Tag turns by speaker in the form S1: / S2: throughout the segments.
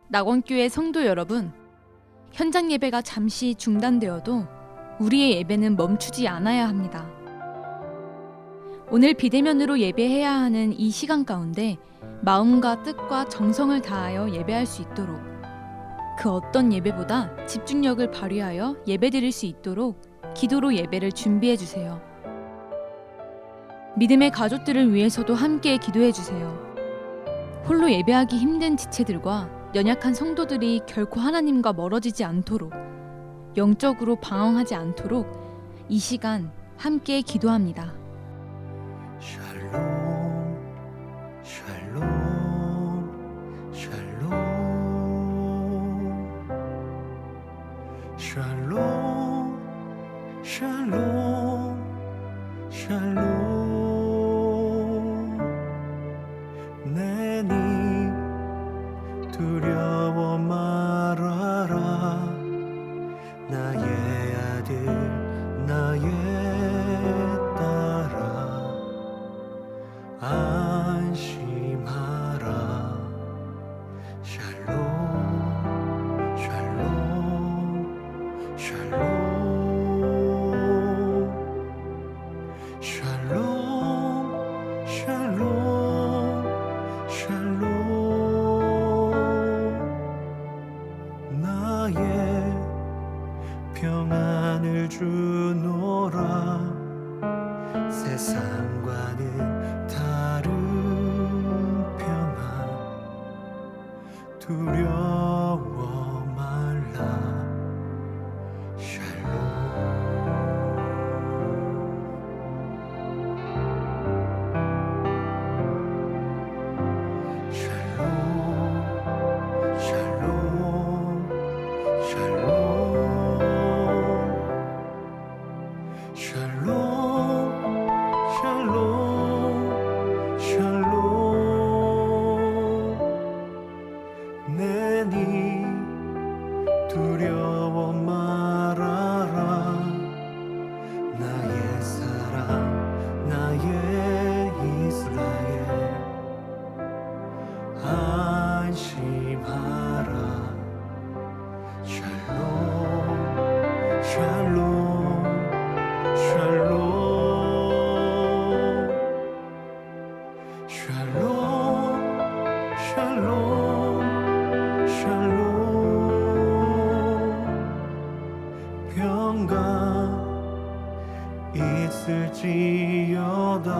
S1: 낙원교회 성도 여러분, 현장 예배가 잠시 중단되어도 우리의 예배는 멈추지 않아야 합니다. 오늘 비대면으로 예배해야 하는 이 시간 가운데 마음과 뜻과 정성을 다하여 예배할 수 있도록, 그 어떤 예배보다 집중력을 발휘하여 예배드릴 수 있도록 기도로 예배를 준비해 주세요. 믿음의 가족들을 위해서도 함께 기도해 주세요. 홀로 예배하기 힘든 지체들과 연약한 성도들이 결코 하나님과 멀어지지 않도록, 영적으로 방황하지 않도록 이 시간 함께 기도합니다.
S2: 샬롬 샬롬 샬롬 샬롬 샬롬 샬롬 내니 두려워 말아라 나의 아들 나의 딸아 안심하라 샬롬 샬롬 샬롬 샬롬 샬롬 샬롬 나의 평안을 주노라 세상과는 다른 평안 두려워 말라 샬롬 샬롬 샬롬 샬롬 샬롬 샬롬 내니 두려워 말아라 나의 사랑 나의 이스라엘 안심하라 샬롬 샬롬 샬롬 샬롬 샬롬 샬롬 평강 있을지어다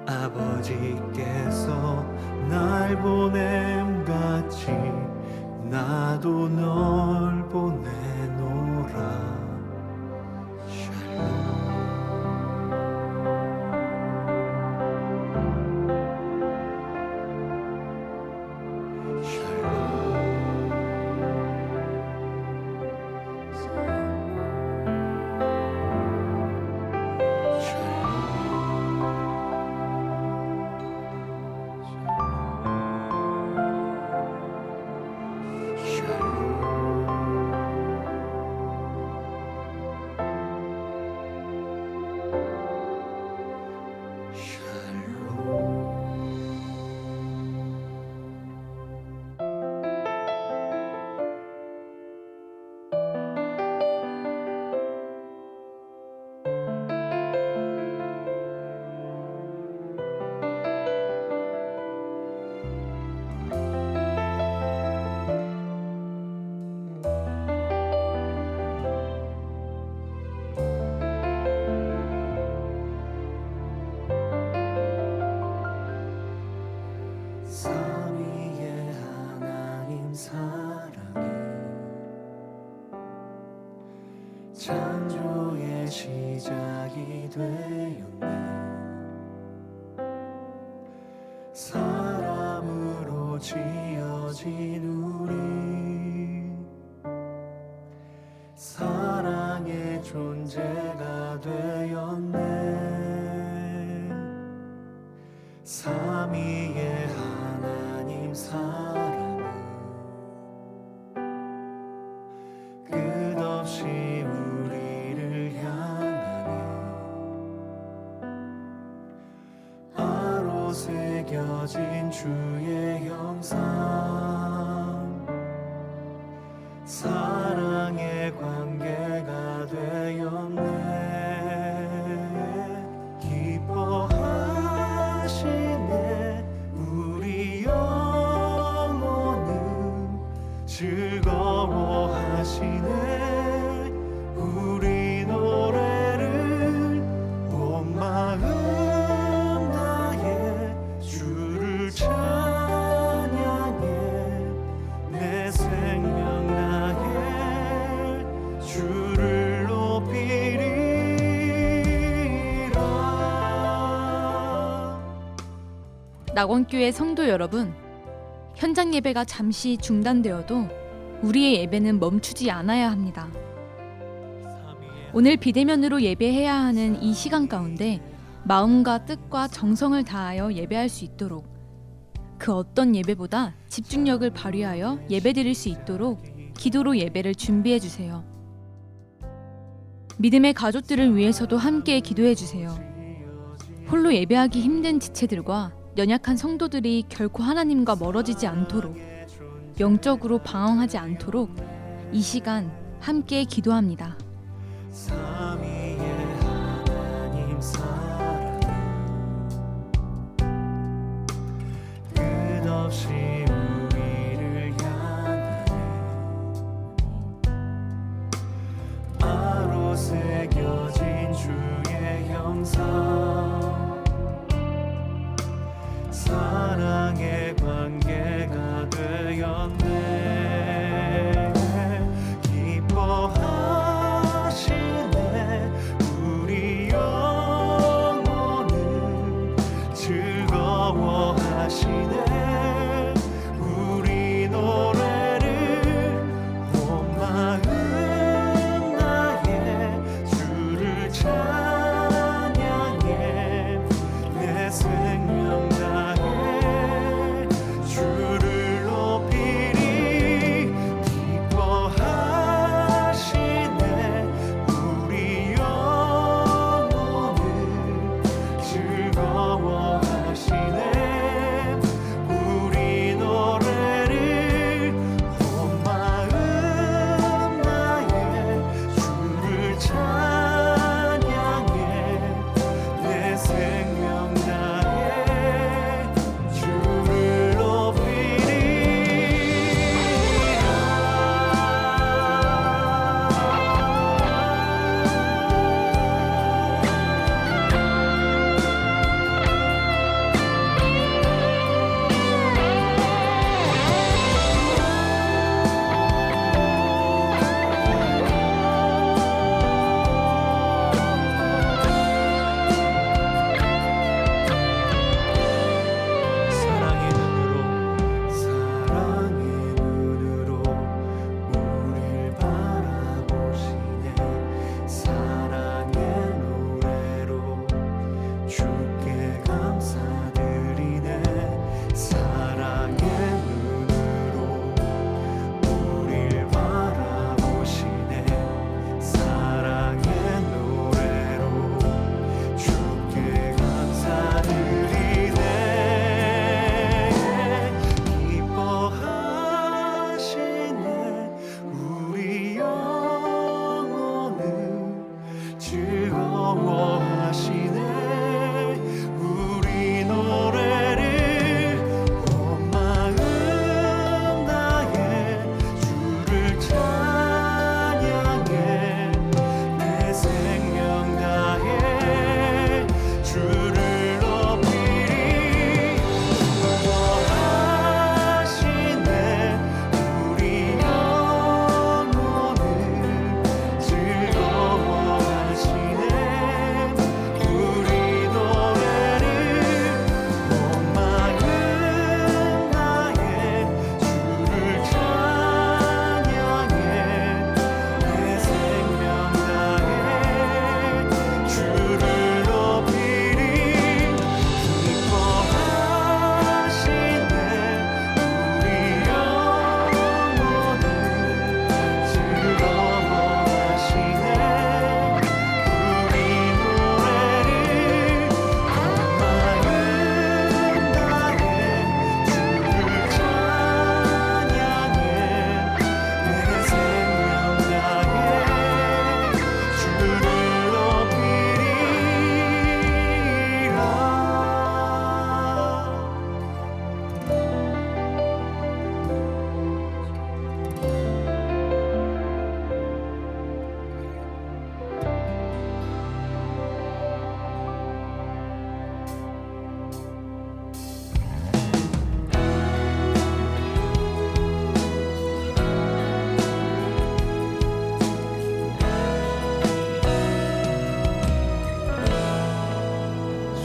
S2: 아버지께서 날 보냄같이 나도 널 보내노라 샬롬 삼위의 하나님 사랑이 창조의 시작이 되었네 사람으로 지어진 우리 사랑의 존재가 되었네 삼위의 하나님 사랑은 끝없이 우리를 향하네 아로 새겨진 주의 형상
S1: 낙원교회 성도 여러분, 현장 예배가 잠시 중단되어도 우리의 예배는 멈추지 않아야 합니다. 오늘 비대면으로 예배해야 하는 이 시간 가운데 마음과 뜻과 정성을 다하여 예배할 수 있도록, 그 어떤 예배보다 집중력을 발휘하여 예배드릴 수 있도록 기도로 예배를 준비해 주세요. 믿음의 가족들을 위해서도 함께 기도해 주세요. 홀로 예배하기 힘든 지체들과 연약한 성도들이 결코 하나님과 멀어지지 않도록, 영적으로 방황하지 않도록 이 시간 함께 기도합니다.
S2: 삼위의 하나님 사랑은 끝없이 우리를 향하네. 바로 새겨진 주의 형상, 사랑의 관계가 되었네. 기뻐하시네. 우리 영혼을 즐거워하시네. 우리 노래를 온 마음 다해 주를 찬양해. 내 생명 다해 주를 높이리. 기뻐하시네. 우리 영혼을 즐거워하시네. 우리 노래를 온 마음 다해 주를 찬양해. 내 생명 다해 주를 사랑의 눈으로 우릴 바라보시네. 사랑의 노래로 주께 감사드리네. 사랑의 눈으로 우릴 바라보시네. 사랑의 노래로 주께 감사드리네. 기뻐하시네. 우리 영혼을 즐거워하시네. 우리 노래를 온 마음 다해 주를 찬양해. 내 생명 다해 주를 높이리. 기뻐하시네. 우리 영혼을 즐거워하시네. 우리 노래를 온 마음 다해 주를 찬양해. 내 생명 다해 주를 높이리. 기뻐하시네. 우리 영혼을 즐거워하시네. 우리 노래를 온 마음 다해 주를 찬양해. 내 생명 다해 주를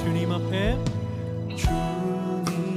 S2: 주님 앞에 주님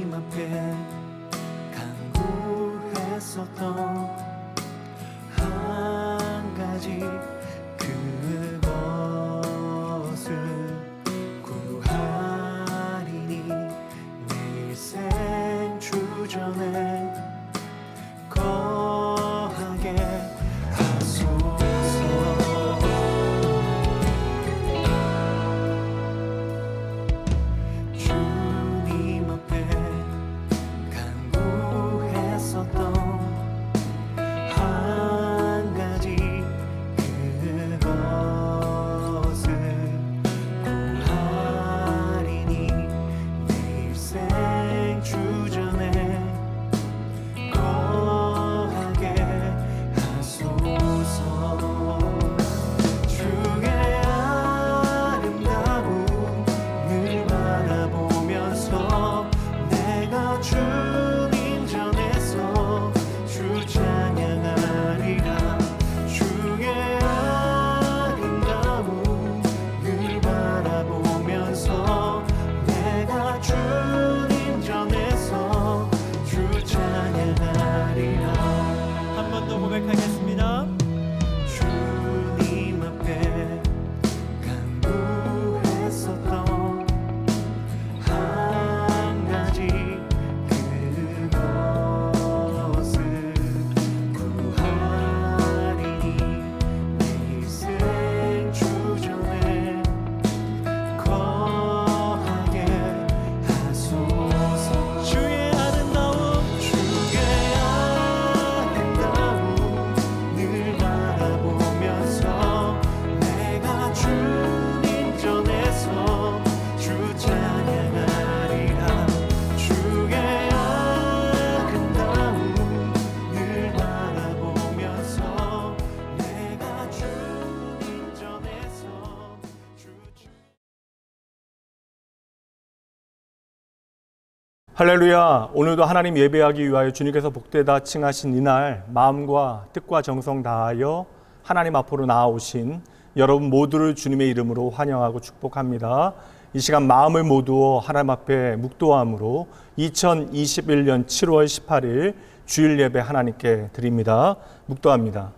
S3: 할렐루야. 오늘도 하나님 예배하기 위하여 주님께서 복되다 칭하신 이날 마음과 뜻과 정성 다하여 하나님 앞으로 나아오신 여러분 모두를 주님의 이름으로 환영하고 축복합니다. 이 시간 마음을 모두어 하나님 앞에 묵도함으로 2021년 7월 18일 주일 예배 하나님께 드립니다. 묵도합니다.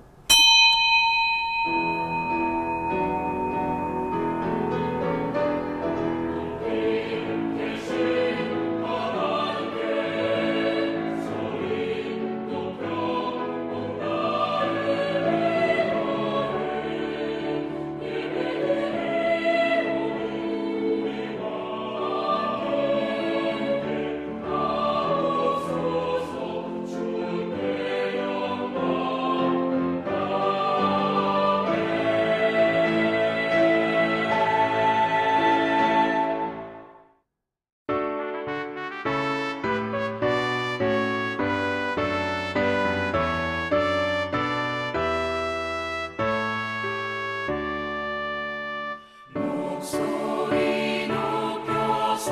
S2: 목소리 높여서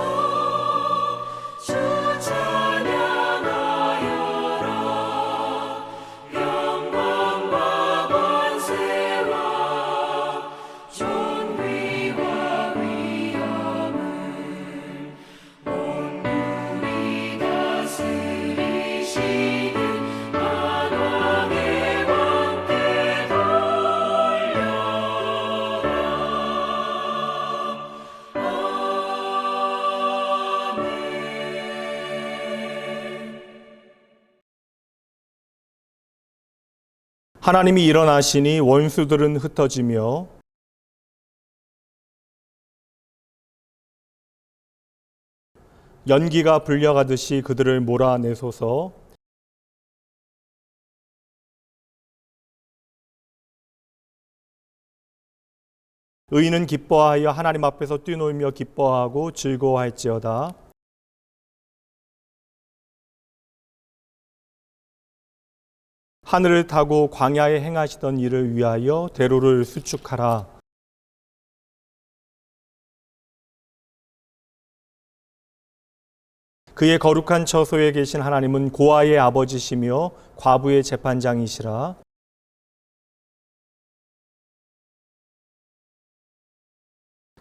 S2: 주 찬양하여라. 영광과 권세와 존귀와 위엄을 온누리 다스리시는 만왕의 왕께 돌려라.
S3: 하나님이 일어나시니 원수들은 흩어지며 연기가 불려가듯이 그들을 몰아내소서. 의인은 기뻐하여 하나님 앞에서 뛰놀며 기뻐하고 즐거워할지어다. 하늘을 타고 광야에 행하시던 일을 위하여 대로를 수축하라. 그의 거룩한 처소에 계신 하나님은 고아의 아버지시며 과부의 재판장이시라.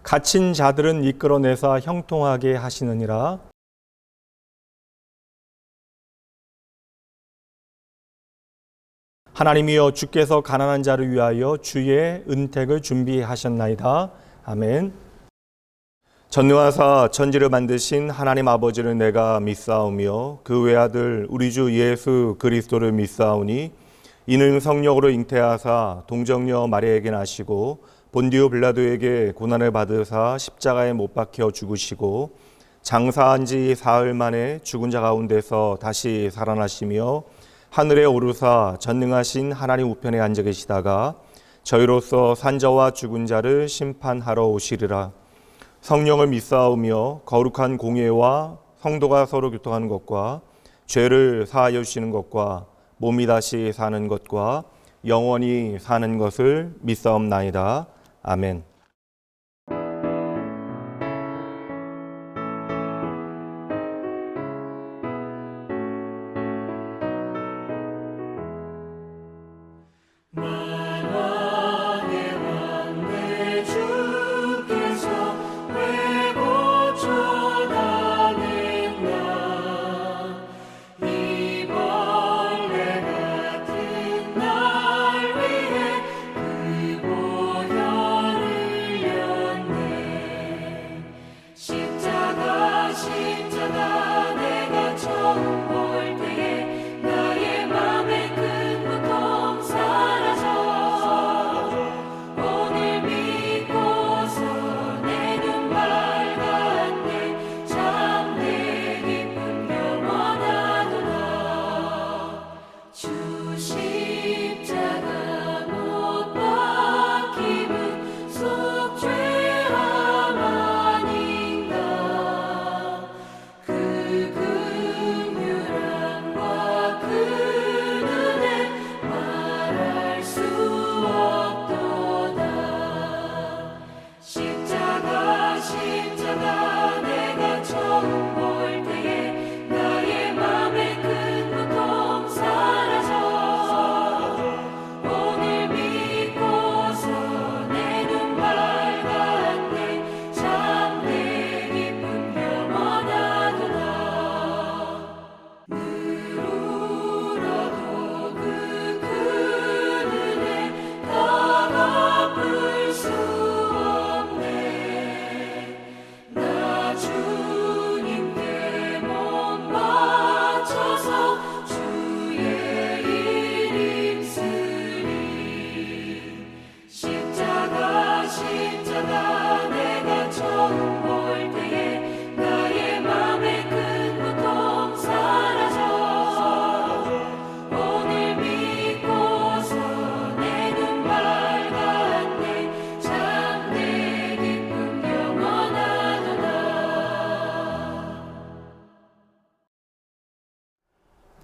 S3: 갇힌 자들은 이끌어내사 형통하게 하시느니라. 하나님이여, 주께서 가난한 자를 위하여 주의 은택을 준비하셨나이다. 아멘. 전능하사 천지를 만드신 하나님 아버지를 내가 믿사오며 그 외아들 우리 주 예수 그리스도를 믿사오니 이는 성령으로 잉태하사 동정녀 마리아에게 나시고 본디오 빌라도에게 고난을 받으사 십자가에 못 박혀 죽으시고 장사한 지 사흘 만에 죽은 자 가운데서 다시 살아나시며 하늘에 오르사 전능하신 하나님 우편에 앉아 계시다가 저희로서 산자와 죽은 자를 심판하러 오시리라. 성령을 믿사오며 거룩한 공예와 성도가 서로 교통하는 것과 죄를 사하여 주시는 것과 몸이 다시 사는 것과 영원히 사는 것을 믿사옵나이다. 아멘.
S2: 만왕의 왕 내 주께서 왜 고쳐다냈나. 이 벌레 같은 날 위해 그 보혈을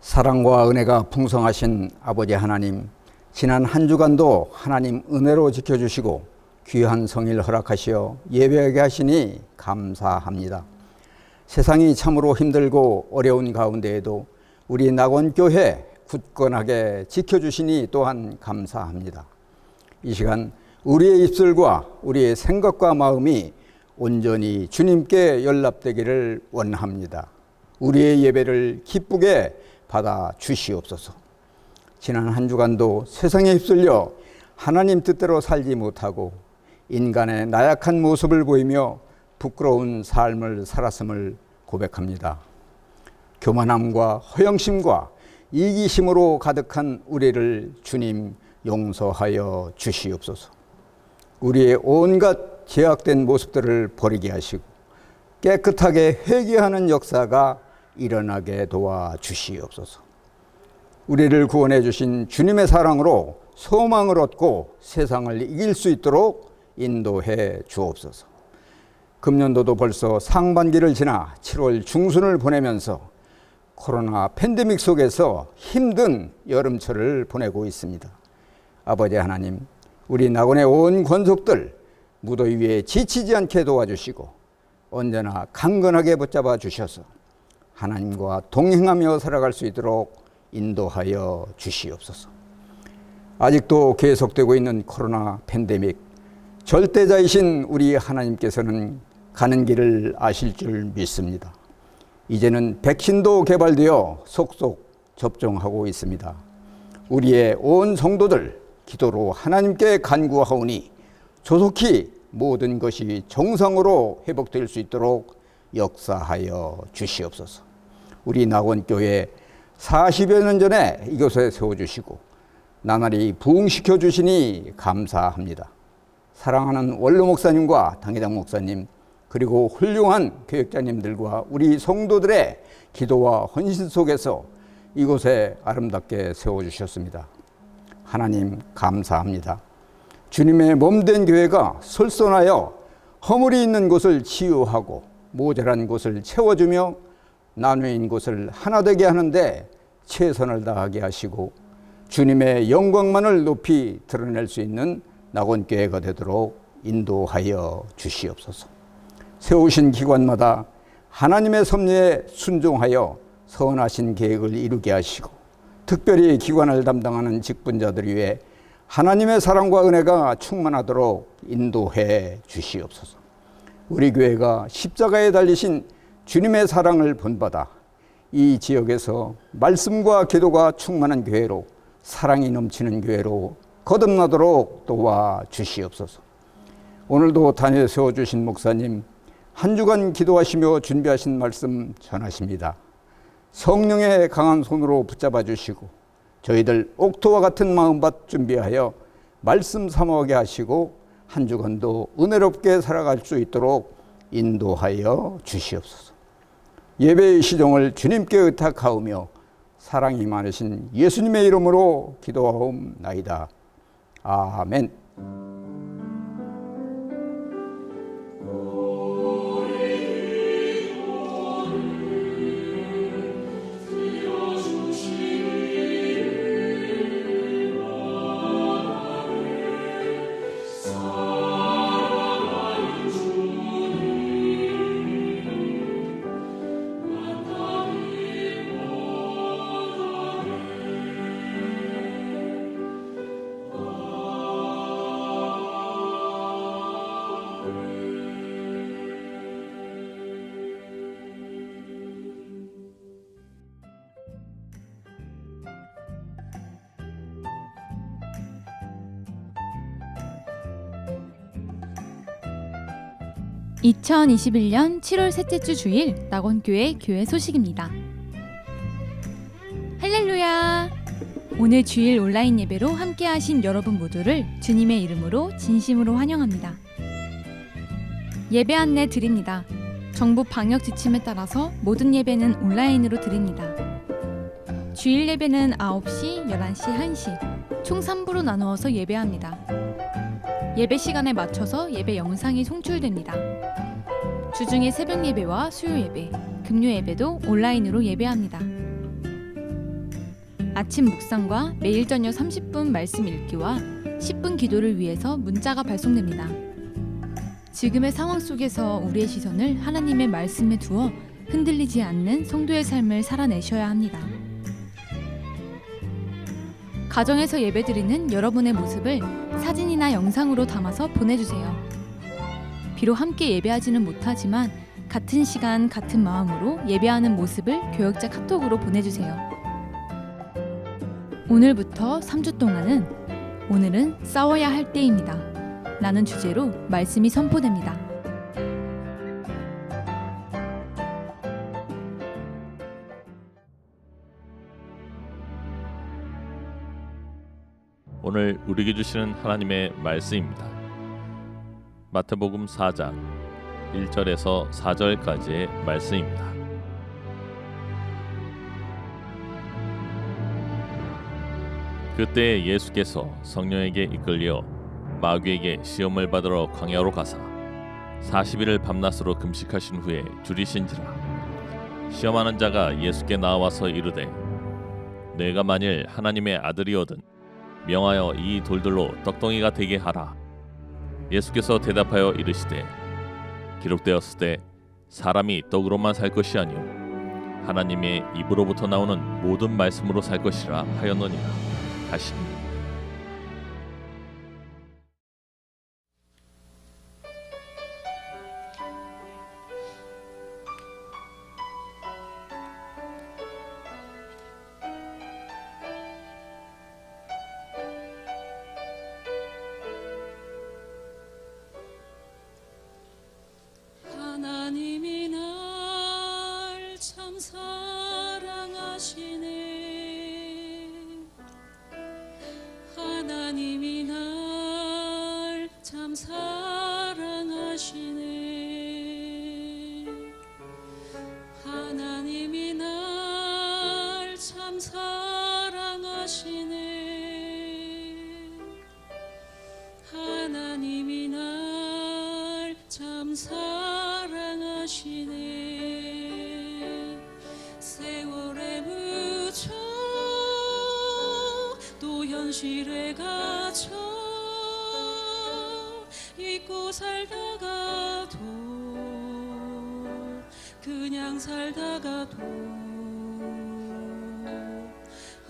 S4: 사랑과 은혜가 풍성하신 아버지 하나님, 지난 한 주간도 하나님 은혜로 지켜주시고 귀한 성일 허락하시어 예배하게 하시니 감사합니다. 세상이 참으로 힘들고 어려운 가운데에도 우리 낙원교회 굳건하게 지켜주시니 또한 감사합니다. 이 시간 우리의 입술과 우리의 생각과 마음이 온전히 주님께 연락되기를 원합니다. 우리의 예배를 기쁘게 받아 주시옵소서. 지난 한 주간도 세상에 휩쓸려 하나님 뜻대로 살지 못하고 인간의 나약한 모습을 보이며 부끄러운 삶을 살았음을 고백합니다. 교만함과 허영심과 이기심으로 가득한 우리를 주님 용서하여 주시옵소서. 우리의 온갖 제약된 모습들을 버리게 하시고 깨끗하게 회개하는 역사가 일어나게 도와주시옵소서. 우리를 구원해 주신 주님의 사랑으로 소망을 얻고 세상을 이길 수 있도록 인도해 주옵소서. 금년도도 벌써 상반기를 지나 7월 중순을 보내면서 코로나 팬데믹 속에서 힘든 여름철을 보내고 있습니다. 아버지 하나님, 우리 낙원의 온 권속들 무더위 위에 지치지 않게 도와주시고 언제나 강건하게 붙잡아 주셔서 하나님과 동행하며 살아갈 수 있도록 인도하여 주시옵소서. 아직도 계속되고 있는 코로나 팬데믹, 절대자이신 우리 하나님께서는 가는 길을 아실 줄 믿습니다. 이제는 백신도 개발되어 속속 접종하고 있습니다. 우리의 온 성도들 기도로 하나님께 간구하오니 조속히 모든 것이 정상으로 회복될 수 있도록 역사하여 주시옵소서. 우리 낙원교회 40여 년 전에 이곳에 세워주시고 나날이 부흥시켜 주시니 감사합니다. 사랑하는 원로 목사님과 당회장 목사님, 그리고 훌륭한 교역자님들과 우리 성도들의 기도와 헌신 속에서 이곳에 아름답게 세워주셨습니다. 하나님 감사합니다. 주님의 몸된 교회가 솔선하여 허물이 있는 곳을 치유하고 모자란 곳을 채워주며 나누인 곳을 하나 되게 하는데 최선을 다하게 하시고 주님의 영광만을 높이 드러낼 수 있는 낙원교회가 되도록 인도하여 주시옵소서. 세우신 기관마다 하나님의 섭리에 순종하여 선하신 계획을 이루게 하시고 특별히 기관을 담당하는 직분자들 위해 하나님의 사랑과 은혜가 충만하도록 인도해 주시옵소서. 우리 교회가 십자가에 달리신 주님의 사랑을 본받아 이 지역에서 말씀과 기도가 충만한 교회로, 사랑이 넘치는 교회로 거듭나도록 도와주시옵소서. 오늘도 단위에 세워주신 목사님, 한 주간 기도하시며 준비하신 말씀 전하십니다. 성령의 강한 손으로 붙잡아 주시고 저희들 옥토와 같은 마음밭 준비하여 말씀 사모하게 하시고 한 주간도 은혜롭게 살아갈 수 있도록 인도하여 주시옵소서. 예배의 시종을 주님께 의탁하오며 사랑이 많으신 예수님의 이름으로 기도하옵나이다. 아멘.
S1: (2021년 7월 셋째 주 주일) 낙원교회 교회 소식입니다. 할렐루야! 오늘 주일 온라인 예배로 함께하신 여러분 모두를 주님의 이름으로 진심으로 환영합니다. 예배 안내 드립니다. 정부 방역 지침에 따라서 모든 예배는 온라인으로 드립니다. 주일 예배는 9시, 11시, 1시 총 3부로 나누어서 예배합니다. 예배 시간에 맞춰서 예배 영상이 송출됩니다. 주중에 새벽 예배와 수요 예배, 금요 예배도 온라인으로 예배합니다. 아침 묵상과 매일 저녁 30분 말씀 읽기와 10분 기도를 위해서 문자가 발송됩니다. 지금의 상황 속에서 우리의 시선을 하나님의 말씀에 두어 흔들리지 않는 성도의 삶을 살아내셔야 합니다. 가정에서 예배드리는 여러분의 모습을 사진이나 영상으로 담아서 보내주세요. 비록 함께 예배하지는 못하지만 같은 시간 같은 마음으로 예배하는 모습을 교역자 카톡으로 보내주세요. 오늘부터 3주 동안은 오늘은 싸워야 할 때입니다 라는 주제로 말씀이 선포됩니다.
S5: 오늘 우리에게 주시는 하나님의 말씀입니다. 마태복음 4장 1절에서 4절까지의 말씀입니다. 그때 예수께서 성령에게 이끌려 마귀에게 시험을 받으러 광야로 가사 40일을 밤낮으로 금식하신 후에 줄이신지라. 시험하는 자가 예수께 나와서 이르되 내가 만일 하나님의 아들이거든 명하여 이 돌들로 떡덩이가 되게 하라. 예수께서 대답하여 이르시되 기록되었을 때 사람이 떡으로만 살 것이 아니요 하나님의 입으로부터 나오는 모든 말씀으로 살 것이라 하였느니라 하시니.
S6: 하나님이 날 참 사랑하시네. 하나님이 날 참 사랑하시네. 하나님이 날 참 사랑하시네. 하나님이 날 참 사랑하시네. 세월에 묻혀 또 현실에 갇혀 잊고 살다가도 그냥 살다가도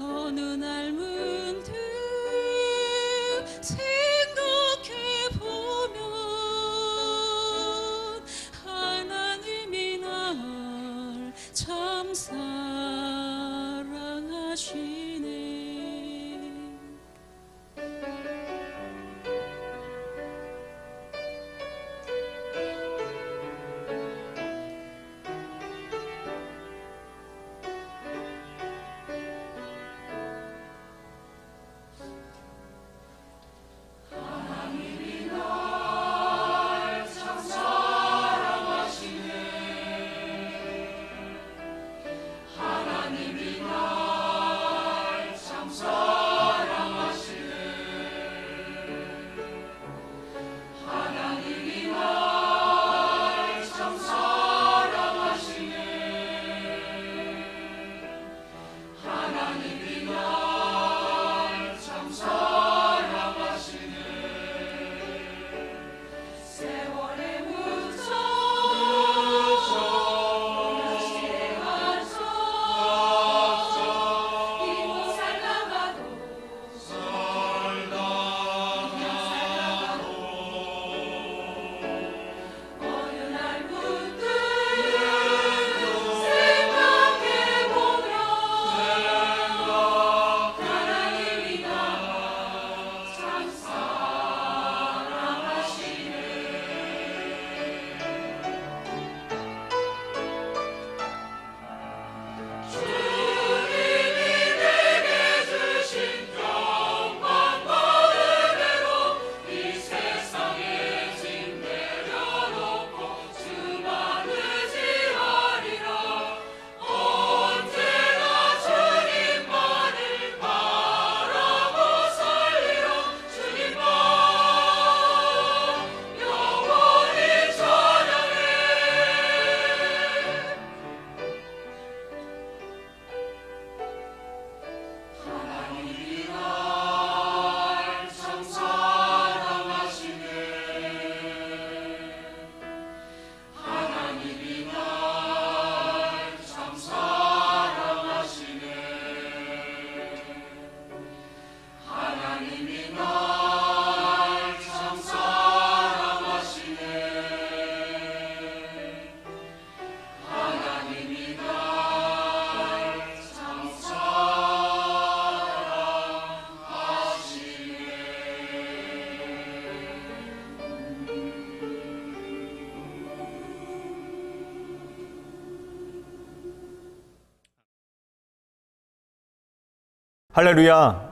S6: 어느 날 문득 생각해보면 하나님이 날 참 사랑하시네.
S3: 할렐루야.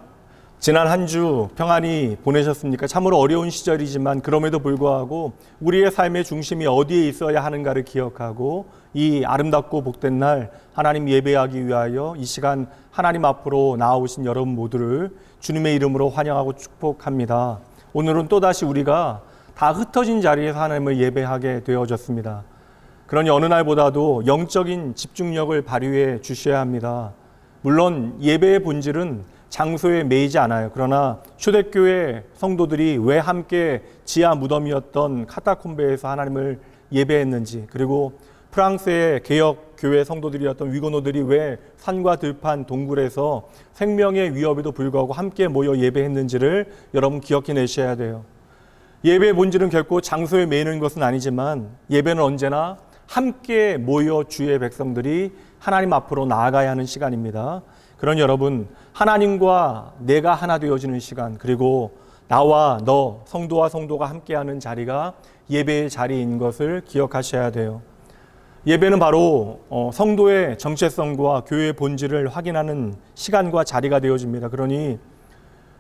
S3: 지난 한 주 평안히 보내셨습니까? 참으로 어려운 시절이지만 그럼에도 불구하고 우리의 삶의 중심이 어디에 있어야 하는가를 기억하고 이 아름답고 복된 날 하나님 예배하기 위하여 이 시간 하나님 앞으로 나아오신 여러분 모두를 주님의 이름으로 환영하고 축복합니다. 오늘은 또다시 우리가 다 흩어진 자리에서 하나님을 예배하게 되어졌습니다. 그러니 어느 날보다도 영적인 집중력을 발휘해 주셔야 합니다. 물론 예배의 본질은 장소에 매이지 않아요. 그러나 초대교회 성도들이 왜 함께 지하 무덤이었던 카타콤베에서 하나님을 예배했는지, 그리고 프랑스의 개혁 교회 성도들이었던 위고노들이 왜 산과 들판 동굴에서 생명의 위협에도 불구하고 함께 모여 예배했는지를 여러분 기억해내셔야 돼요. 예배의 본질은 결코 장소에 매이는 것은 아니지만 예배는 언제나 함께 모여 주의 백성들이 하나님 앞으로 나아가야 하는 시간입니다. 그런 여러분, 하나님과 내가 하나 되어지는 시간, 그리고 나와 너, 성도와 성도가 함께하는 자리가 예배의 자리인 것을 기억하셔야 돼요. 예배는 바로 성도의 정체성과 교회의 본질을 확인하는 시간과 자리가 되어집니다. 그러니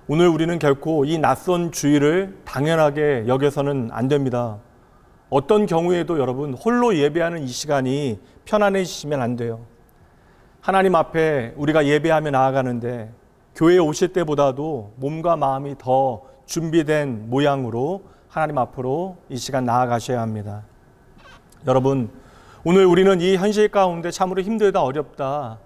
S3: 오늘 우리는 결코 이 낯선 주의를 당연하게 여겨서는 안 됩니다. 어떤 경우에도 여러분 홀로 예배하는 이 시간이 편안해지시면 안 돼요. 하나님 앞에 우리가 예배하며 나아가는데 교회에 오실 때보다도 몸과 마음이 더 준비된 모양으로 하나님 앞으로 이 시간 나아가셔야 합니다. 여러분, 오늘 우리는 이 현실 가운데 참으로 힘들다, 어렵다,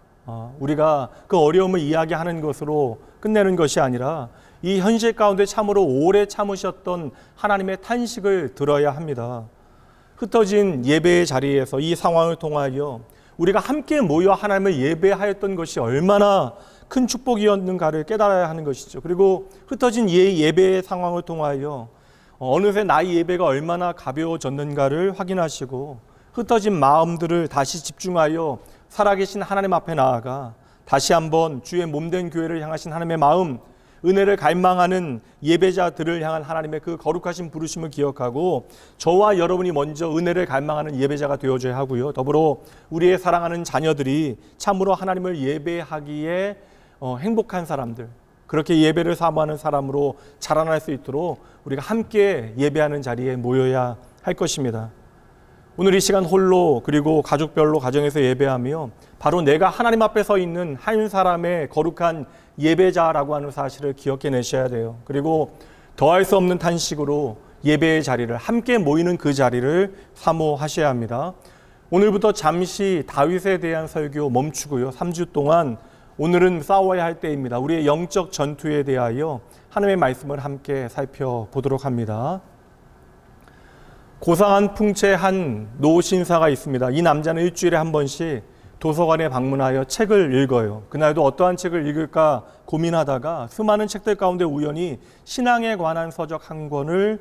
S3: 우리가 그 어려움을 이야기하는 것으로 끝내는 것이 아니라 이 현실 가운데 참으로 오래 참으셨던 하나님의 탄식을 들어야 합니다. 흩어진 예배의 자리에서 이 상황을 통하여 우리가 함께 모여 하나님을 예배하였던 것이 얼마나 큰 축복이었는가를 깨달아야 하는 것이죠. 그리고 흩어진 예배의 상황을 통하여 어느새 나의 예배가 얼마나 가벼워졌는가를 확인하시고 흩어진 마음들을 다시 집중하여 살아계신 하나님 앞에 나아가 다시 한번 주의 몸된 교회를 향하신 하나님의 마음, 은혜를 갈망하는 예배자들을 향한 하나님의 그 거룩하신 부르심을 기억하고 저와 여러분이 먼저 은혜를 갈망하는 예배자가 되어줘야 하고요. 더불어 우리의 사랑하는 자녀들이 참으로 하나님을 예배하기에 행복한 사람들, 그렇게 예배를 사모하는 사람으로 자라날 수 있도록 우리가 함께 예배하는 자리에 모여야 할 것입니다. 오늘 이 시간 홀로 그리고 가족별로 가정에서 예배하며 바로 내가 하나님 앞에 서 있는 한 사람의 거룩한 예배자라고 하는 사실을 기억해내셔야 돼요. 그리고 더할 수 없는 탄식으로 예배의 자리를, 함께 모이는 그 자리를 사모하셔야 합니다. 오늘부터 잠시 다윗에 대한 설교 멈추고요. 3주 동안 오늘은 싸워야 할 때입니다. 우리의 영적 전투에 대하여 하나님의 말씀을 함께 살펴보도록 합니다. 고상한 풍채 한 노신사가 있습니다. 이 남자는 일주일에 한 번씩 도서관에 방문하여 책을 읽어요. 그날도 어떠한 책을 읽을까 고민하다가 수많은 책들 가운데 우연히 신앙에 관한 서적 한 권을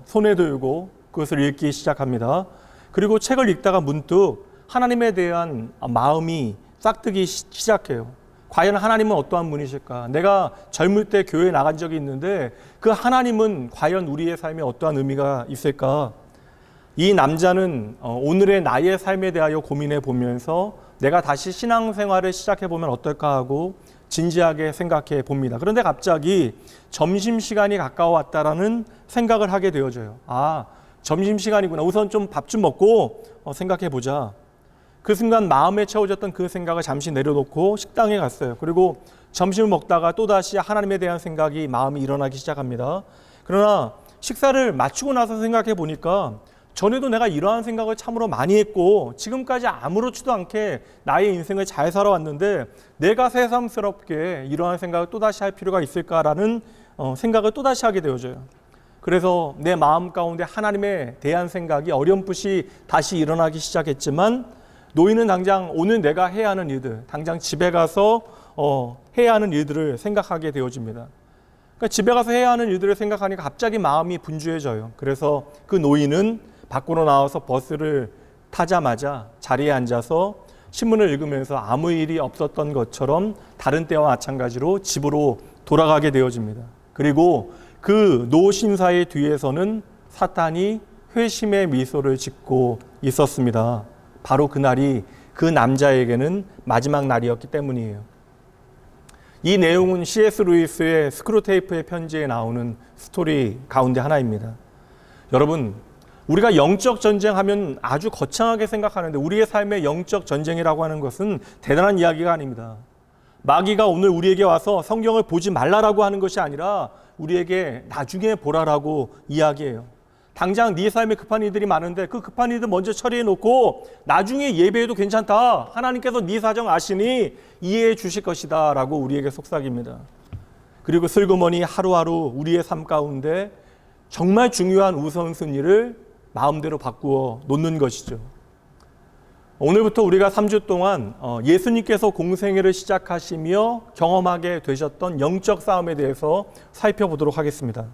S3: 손에 들고 그것을 읽기 시작합니다. 그리고 책을 읽다가 문득 하나님에 대한 마음이 싹트기 시작해요. 과연 하나님은 어떠한 분이실까? 내가 젊을 때 교회에 나간 적이 있는데 그 하나님은 과연 우리의 삶에 어떠한 의미가 있을까? 이 남자는 오늘의 나의 삶에 대하여 고민해 보면서 내가 다시 신앙생활을 시작해 보면 어떨까 하고 진지하게 생각해 봅니다. 그런데 갑자기 점심시간이 가까워왔다라는 생각을 하게 되어져요. 아, 점심시간이구나. 우선 좀 밥 좀 먹고 생각해 보자. 그 순간 마음에 채워졌던 그 생각을 잠시 내려놓고 식당에 갔어요. 그리고 점심을 먹다가 또다시 하나님에 대한 생각이 마음이 일어나기 시작합니다. 그러나 식사를 마치고 나서 생각해 보니까 전에도 내가 이러한 생각을 참으로 많이 했고 지금까지 아무렇지도 않게 나의 인생을 잘 살아왔는데 내가 새삼스럽게 이러한 생각을 또다시 할 필요가 있을까라는 생각을 또다시 하게 되어져요. 그래서 내 마음 가운데 하나님에 대한 생각이 어렴풋이 다시 일어나기 시작했지만 노인은 당장 오늘 내가 해야 하는 일들, 당장 집에 가서 해야 하는 일들을 생각하게 되어집니다. 그러니까 집에 가서 해야 하는 일들을 생각하니까 갑자기 마음이 분주해져요. 그래서 그 노인은 밖으로 나와서 버스를 타자마자 자리에 앉아서 신문을 읽으면서 아무 일이 없었던 것처럼 다른 때와 마찬가지로 집으로 돌아가게 되어집니다. 그리고 그 노신사의 뒤에서는 사탄이 회심의 미소를 짓고 있었습니다. 바로 그날이 그 남자에게는 마지막 날이었기 때문이에요. 이 내용은 C.S. 루이스의 스크루테이프의 편지에 나오는 스토리 가운데 하나입니다. 여러분, 우리가 영적 전쟁하면 아주 거창하게 생각하는데 우리의 삶의 영적 전쟁이라고 하는 것은 대단한 이야기가 아닙니다. 마귀가 오늘 우리에게 와서 성경을 보지 말라라고 하는 것이 아니라 우리에게 나중에 보라라고 이야기해요. 당장 네 삶에 급한 일들이 많은데 그 급한 일들 먼저 처리해 놓고 나중에 예배해도 괜찮다. 하나님께서 네 사정 아시니 이해해 주실 것이다 라고 우리에게 속삭입니다. 그리고 슬그머니 하루하루 우리의 삶 가운데 정말 중요한 우선순위를 마음대로 바꾸어 놓는 것이죠. 오늘부터 우리가 3주 동안 예수님께서 공생애를 시작하시며 경험하게 되셨던 영적 싸움에 대해서 살펴보도록 하겠습니다.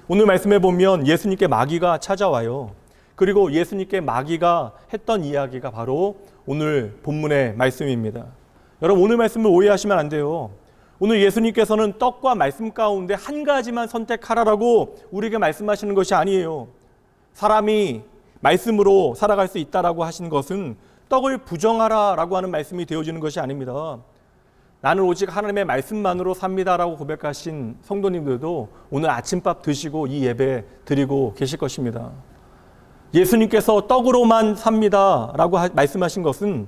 S3: 오늘 말씀에 보면 예수님께 마귀가 찾아와요. 그리고 예수님께 마귀가 했던 이야기가 바로 오늘 본문의 말씀입니다. 여러분, 오늘 말씀을 오해하시면 안 돼요. 오늘 예수님께서는 떡과 말씀 가운데 한 가지만 선택하라라고 우리에게 말씀하시는 것이 아니에요. 사람이 말씀으로 살아갈 수 있다라고 하신 것은 떡을 부정하라라고 하는 말씀이 되어지는 것이 아닙니다. 나는 오직 하나님의 말씀만으로 삽니다라고 고백하신 성도님들도 오늘 아침밥 드시고 이 예배 드리고 계실 것입니다. 예수님께서 떡으로만 삽니다라고 말씀하신 것은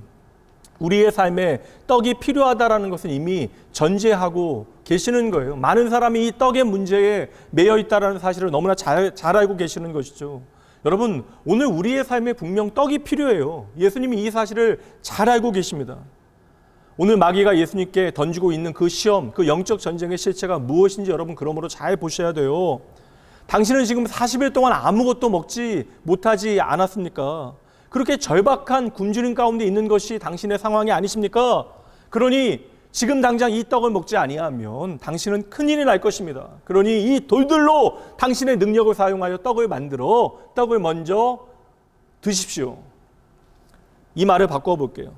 S3: 우리의 삶에 떡이 필요하다라는 것은 이미 전제하고 계시는 거예요. 많은 사람이 이 떡의 문제에 매여 있다라는 사실을 너무나 잘 알고 계시는 것이죠. 여러분, 오늘 우리의 삶에 분명 떡이 필요해요. 예수님이 이 사실을 잘 알고 계십니다. 오늘 마귀가 예수님께 던지고 있는 그 시험, 그 영적 전쟁의 실체가 무엇인지 여러분 그러므로 잘 보셔야 돼요. 당신은 지금 40일 동안 아무것도 먹지 못하지 않았습니까? 그렇게 절박한 굶주림 가운데 있는 것이 당신의 상황이 아니십니까? 그러니 지금 당장 이 떡을 먹지 아니하면 당신은 큰일이 날 것입니다. 그러니 이 돌들로 당신의 능력을 사용하여 떡을 만들어 떡을 먼저 드십시오. 이 말을 바꿔볼게요.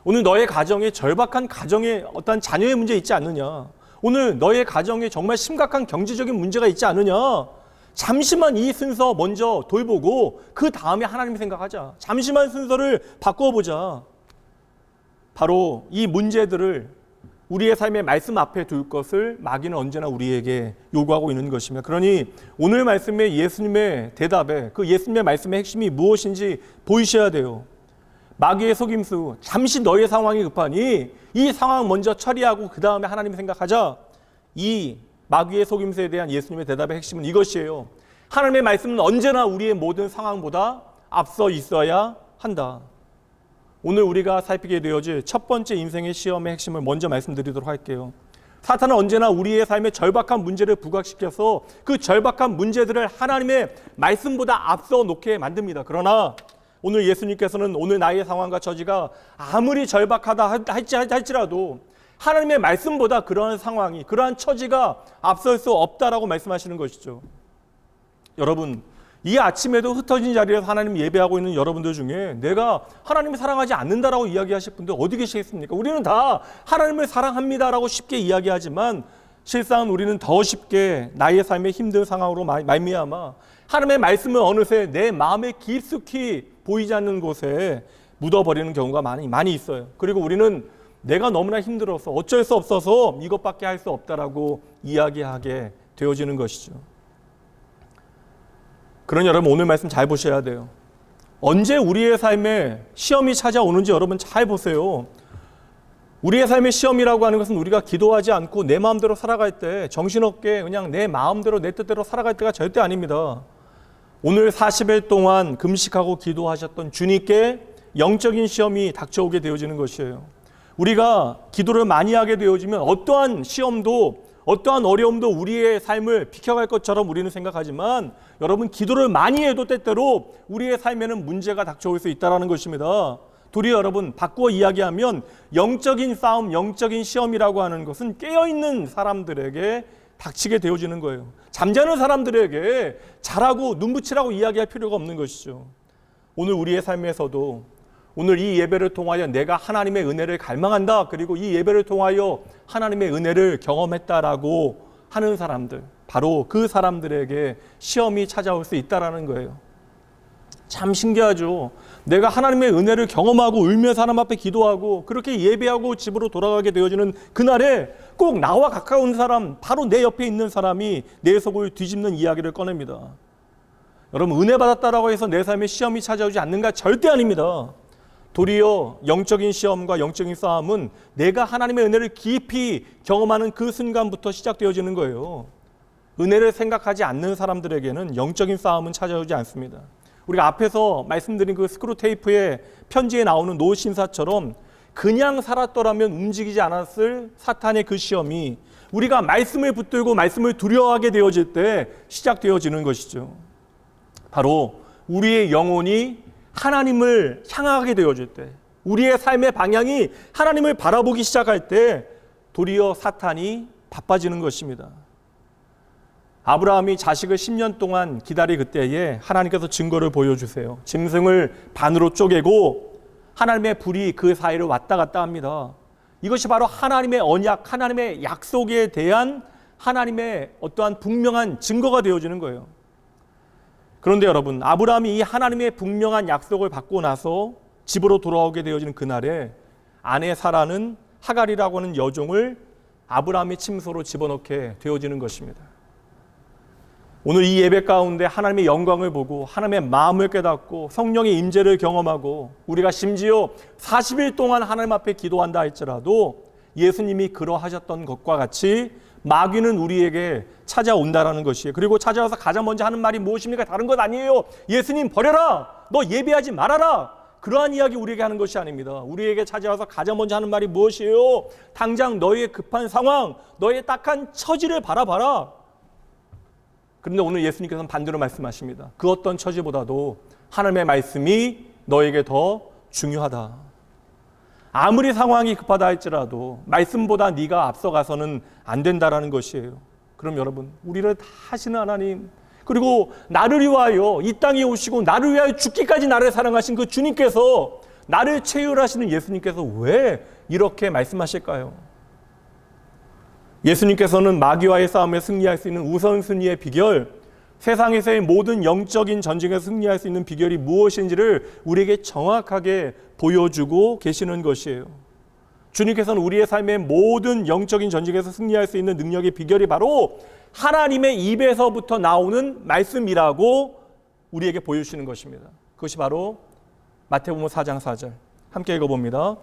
S3: 오늘 너의 가정에 절박한 가정에 어떤 자녀의 문제 있지 않느냐? 오늘 너의 가정에 정말 심각한 경제적인 문제가 있지 않느냐? 잠시만 이 순서 먼저 돌보고 그 다음에 하나님 생각하자. 잠시만 순서를 바꿔보자. 바로 이 문제들을 우리의 삶의 말씀 앞에 둘 것을 마귀는 언제나 우리에게 요구하고 있는 것입니다. 그러니 오늘 말씀의 예수님의 대답에 그 예수님의 말씀의 핵심이 무엇인지 보이셔야 돼요. 마귀의 속임수, 잠시 너의 상황이 급하니 이 상황 먼저 처리하고 그 다음에 하나님 생각하자. 이 마귀의 속임수에 대한 예수님의 대답의 핵심은 이것이에요. 하나님의 말씀은 언제나 우리의 모든 상황보다 앞서 있어야 한다. 오늘 우리가 살피게 되어질 첫 번째 인생의 시험의 핵심을 먼저 말씀드리도록 할게요. 사탄은 언제나 우리의 삶의 절박한 문제를 부각시켜서 그 절박한 문제들을 하나님의 말씀보다 앞서 놓게 만듭니다. 그러나 오늘 예수님께서는 오늘 나의 상황과 처지가 아무리 절박하다 할지라도 하나님의 말씀보다 그러한 상황이, 그러한 처지가 앞설 수 없다라고 말씀하시는 것이죠. 여러분, 이 아침에도 흩어진 자리에서 하나님 예배하고 있는 여러분들 중에 내가 하나님을 사랑하지 않는다라고 이야기하실 분들 어디 계시겠습니까? 우리는 다 하나님을 사랑합니다라고 쉽게 이야기하지만 실상 우리는 더 쉽게 나의 삶의 힘든 상황으로 말미암아 하나님의 말씀을 어느새 내 마음에 깊숙이 보이지 않는 곳에 묻어버리는 경우가 많이 있어요. 그리고 우리는 내가 너무나 힘들어서 어쩔 수 없어서 이것밖에 할 수 없다라고 이야기하게 되어지는 것이죠. 그러니 여러분 오늘 말씀 잘 보셔야 돼요. 언제 우리의 삶에 시험이 찾아오는지 여러분 잘 보세요. 우리의 삶의 시험이라고 하는 것은 우리가 기도하지 않고 내 마음대로 살아갈 때 정신없게 그냥 내 마음대로 내 뜻대로 살아갈 때가 절대 아닙니다. 오늘 40일 동안 금식하고 기도하셨던 주님께 영적인 시험이 닥쳐오게 되어지는 것이에요. 우리가 기도를 많이 하게 되어지면 어떠한 시험도 어떠한 어려움도 우리의 삶을 비켜갈 것처럼 우리는 생각하지만 여러분 기도를 많이 해도 때때로 우리의 삶에는 문제가 닥쳐올 수 있다는 것입니다. 도리어 여러분 바꾸어 이야기하면 영적인 싸움, 영적인 시험이라고 하는 것은 깨어있는 사람들에게 닥치게 되어지는 거예요. 잠자는 사람들에게 잘하고 눈붙이라고 이야기할 필요가 없는 것이죠. 오늘 우리의 삶에서도 오늘 이 예배를 통하여 내가 하나님의 은혜를 갈망한다. 그리고 이 예배를 통하여 하나님의 은혜를 경험했다라고 하는 사람들, 바로 그 사람들에게 시험이 찾아올 수 있다라는 거예요. 참 신기하죠. 내가 하나님의 은혜를 경험하고 울면서 하나님 앞에 기도하고 그렇게 예배하고 집으로 돌아가게 되어지는 그날에 꼭 나와 가까운 사람, 바로 내 옆에 있는 사람이 내 속을 뒤집는 이야기를 꺼냅니다. 여러분, 은혜 받았다라고 해서 내 삶에 시험이 찾아오지 않는가? 절대 아닙니다. 도리어 영적인 시험과 영적인 싸움은 내가 하나님의 은혜를 깊이 경험하는 그 순간부터 시작되어지는 거예요. 은혜를 생각하지 않는 사람들에게는 영적인 싸움은 찾아오지 않습니다. 우리가 앞에서 말씀드린 그 스크루테이프의 편지에 나오는 노 신사처럼 그냥 살았더라면 움직이지 않았을 사탄의 그 시험이 우리가 말씀을 붙들고 말씀을 두려워하게 되어질 때 시작되어지는 것이죠. 바로 우리의 영혼이 하나님을 향하게 되어질 때, 우리의 삶의 방향이 하나님을 바라보기 시작할 때 도리어 사탄이 바빠지는 것입니다. 아브라함이 자식을 10년 동안 기다릴 그때에 하나님께서 증거를 보여주세요. 짐승을 반으로 쪼개고 하나님의 불이 그 사이를 왔다 갔다 합니다. 이것이 바로 하나님의 언약, 하나님의 약속에 대한 하나님의 어떠한 분명한 증거가 되어지는 거예요. 그런데 여러분, 아브라함이 이 하나님의 분명한 약속을 받고 나서 집으로 돌아오게 되어지는 그날에 아내 사라는 하갈이라고 하는 여종을 아브라함의 침소로 집어넣게 되어지는 것입니다. 오늘 이 예배 가운데 하나님의 영광을 보고 하나님의 마음을 깨닫고 성령의 임재를 경험하고 우리가 심지어 40일 동안 하나님 앞에 기도한다 할지라도 예수님이 그러하셨던 것과 같이 마귀는 우리에게 찾아온다라는 것이에요. 그리고 찾아와서 가장 먼저 하는 말이 무엇입니까? 다른 것 아니에요. 예수님 버려라. 너 예배하지 말아라. 그러한 이야기 우리에게 하는 것이 아닙니다. 우리에게 찾아와서 가장 먼저 하는 말이 무엇이에요? 당장 너의 급한 상황, 너의 딱한 처지를 바라봐라. 그런데 오늘 예수님께서는 반대로 말씀하십니다. 그 어떤 처지보다도 하나님의 말씀이 너에게 더 중요하다. 아무리 상황이 급하다 할지라도 말씀보다 네가 앞서가서는 안 된다라는 것이에요. 그럼 여러분, 우리를 다 하시는 하나님, 그리고 나를 위하여 이 땅에 오시고 나를 위하여 죽기까지 나를 사랑하신 그 주님께서, 나를 체휼하시는 예수님께서 왜 이렇게 말씀하실까요? 예수님께서는 마귀와의 싸움에 승리할 수 있는 우선순위의 비결, 세상에서의 모든 영적인 전쟁에 승리할 수 있는 비결이 무엇인지를 우리에게 정확하게 보여주고 계시는 것이에요. 주님께서는 우리의 삶의 모든 영적인 전쟁에서 승리할 수 있는 능력의 비결이 바로 하나님의 입에서부터 나오는 말씀이라고 우리에게 보여주시는 것입니다. 그것이 바로 마태복음 4장 4절 함께 읽어봅니다.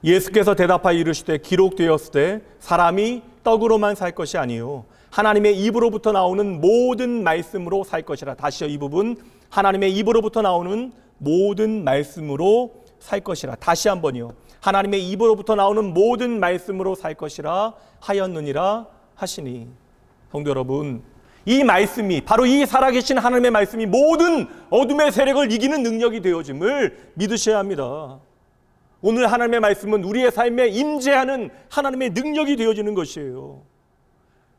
S3: 예수께서 대답하여 이르시되 기록되었을 때 사람이 떡으로만 살 것이 아니요 하나님의 입으로부터 나오는 모든 말씀으로 살 것이라. 다시요, 이 부분, 하나님의 입으로부터 나오는 모든 말씀으로 살 것이라. 다시 한번요, 하나님의 입으로부터 나오는 모든 말씀으로 살 것이라 하였느니라 하시니. 성도 여러분, 이 말씀이, 바로 이 살아계신 하나님의 말씀이 모든 어둠의 세력을 이기는 능력이 되어짐을 믿으셔야 합니다. 오늘 하나님의 말씀은 우리의 삶에 임재하는 하나님의 능력이 되어지는 것이에요.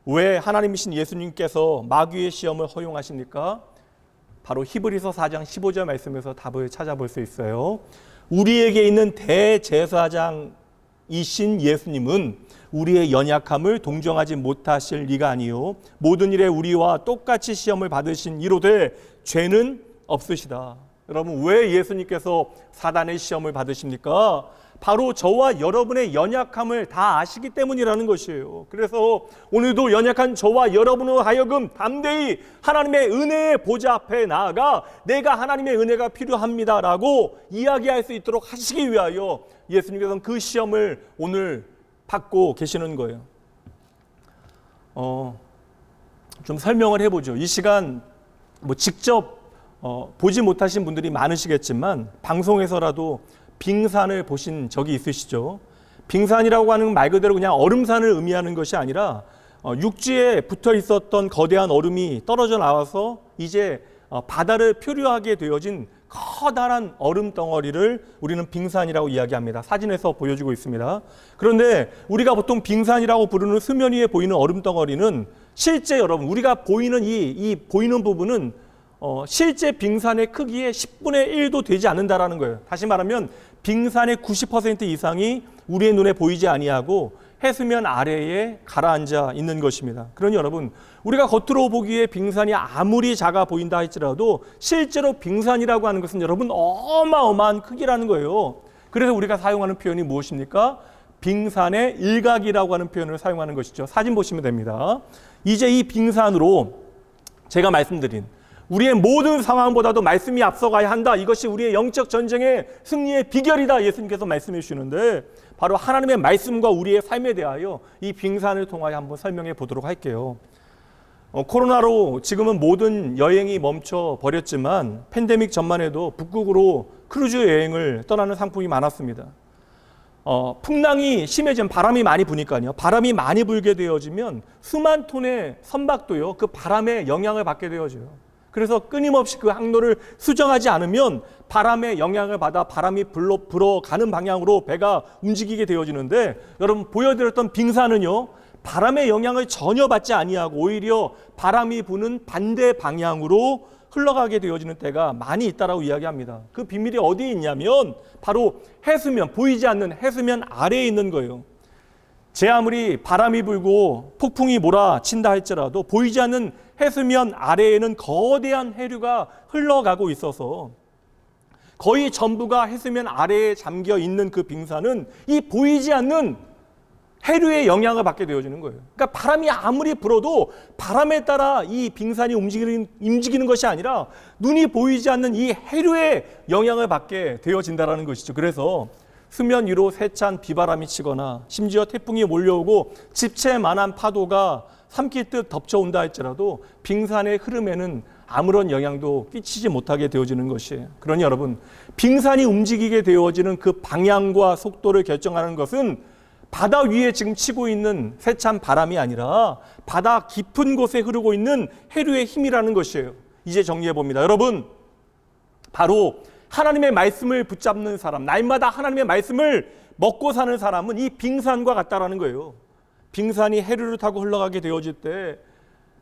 S3: 왜 하나님이신 예수님께서 마귀의 시험을 허용하십니까? 바로 히브리서 4장 15절 말씀에서 답을 찾아볼 수 있어요. 우리에게 있는 대제사장이신 예수님은 우리의 연약함을 동정하지 못하실 리가 아니요 모든 일에 우리와 똑같이 시험을 받으신 이로되 죄는 없으시다. 여러분, 왜 예수님께서 사단의 시험을 받으십니까? 바로 저와 여러분의 연약함을 다 아시기 때문이라는 것이에요. 그래서 오늘도 연약한 저와 여러분으로 하여금 담대히 하나님의 은혜의 보좌 앞에 나아가 내가 하나님의 은혜가 필요합니다라고 이야기할 수 있도록 하시기 위하여 예수님께서는 그 시험을 오늘 받고 계시는 거예요. 좀 설명을 해보죠. 이 시간 직접 보지 못하신 분들이 많으시겠지만 방송에서라도 빙산을 보신 적이 있으시죠? 빙산이라고 하는 말 그대로 그냥 얼음산을 의미하는 것이 아니라 육지에 붙어 있었던 거대한 얼음이 떨어져 나와서 이제 바다를 표류하게 되어진 커다란 얼음 덩어리를 우리는 빙산이라고 이야기합니다. 사진에서 보여주고 있습니다. 그런데 우리가 보통 빙산이라고 부르는 수면 위에 보이는 얼음 덩어리는 실제 여러분, 우리가 보이는 이 보이는 부분은 실제 빙산의 크기의 10분의 1도 되지 않는다라는 거예요. 다시 말하면 빙산의 90% 이상이 우리의 눈에 보이지 아니하고 해수면 아래에 가라앉아 있는 것입니다. 그러니 여러분, 우리가 겉으로 보기에 빙산이 아무리 작아 보인다 할지라도 실제로 빙산이라고 하는 것은 여러분 어마어마한 크기라는 거예요. 그래서 우리가 사용하는 표현이 무엇입니까? 빙산의 일각이라고 하는 표현을 사용하는 것이죠. 사진 보시면 됩니다. 이제 이 빙산으로 제가 말씀드린 우리의 모든 상황보다도 말씀이 앞서가야 한다. 이것이 우리의 영적 전쟁의 승리의 비결이다. 예수님께서 말씀해 주시는데 바로 하나님의 말씀과 우리의 삶에 대하여 이 빙산을 통하여 한번 설명해 보도록 할게요. 코로나로 지금은 모든 여행이 멈춰 버렸지만 팬데믹 전만 해도 북극으로 크루즈 여행을 떠나는 상품이 많았습니다. 풍랑이 심해지면 바람이 많이 부니까요. 바람이 많이 불게 되어지면 수만 톤의 선박도요, 그 바람의 영향을 받게 되어져요. 그래서 끊임없이 그 항로를 수정하지 않으면 바람의 영향을 받아 바람이 불어가는 방향으로 배가 움직이게 되어지는데, 여러분 보여드렸던 빙산은요, 바람의 영향을 전혀 받지 아니하고 오히려 바람이 부는 반대 방향으로 흘러가게 되어지는 때가 많이 있다라고 이야기합니다. 그 비밀이 어디에 있냐면 바로 해수면, 보이지 않는 해수면 아래에 있는 거예요. 제 아무리 바람이 불고 폭풍이 몰아친다 할지라도 보이지 않는 해수면 아래에는 거대한 해류가 흘러가고 있어서 거의 전부가 해수면 아래에 잠겨 있는 그 빙산은 이 보이지 않는 해류의 영향을 받게 되어지는 거예요. 그러니까 바람이 아무리 불어도 바람에 따라 이 빙산이 움직이는 것이 아니라 눈이 보이지 않는 이 해류의 영향을 받게 되어진다는 것이죠. 그래서 수면 위로 세찬 비바람이 치거나 심지어 태풍이 몰려오고 집채만한 파도가 삼키듯 덮쳐온다 할지라도 빙산의 흐름에는 아무런 영향도 끼치지 못하게 되어지는 것이에요. 그러니 여러분, 빙산이 움직이게 되어지는 그 방향과 속도를 결정하는 것은 바다 위에 지금 치고 있는 세찬 바람이 아니라 바다 깊은 곳에 흐르고 있는 해류의 힘이라는 것이에요. 이제 정리해 봅니다. 여러분, 바로 하나님의 말씀을 붙잡는 사람, 날마다 하나님의 말씀을 먹고 사는 사람은 이 빙산과 같다라는 거예요. 빙산이 해류를 타고 흘러가게 되어질 때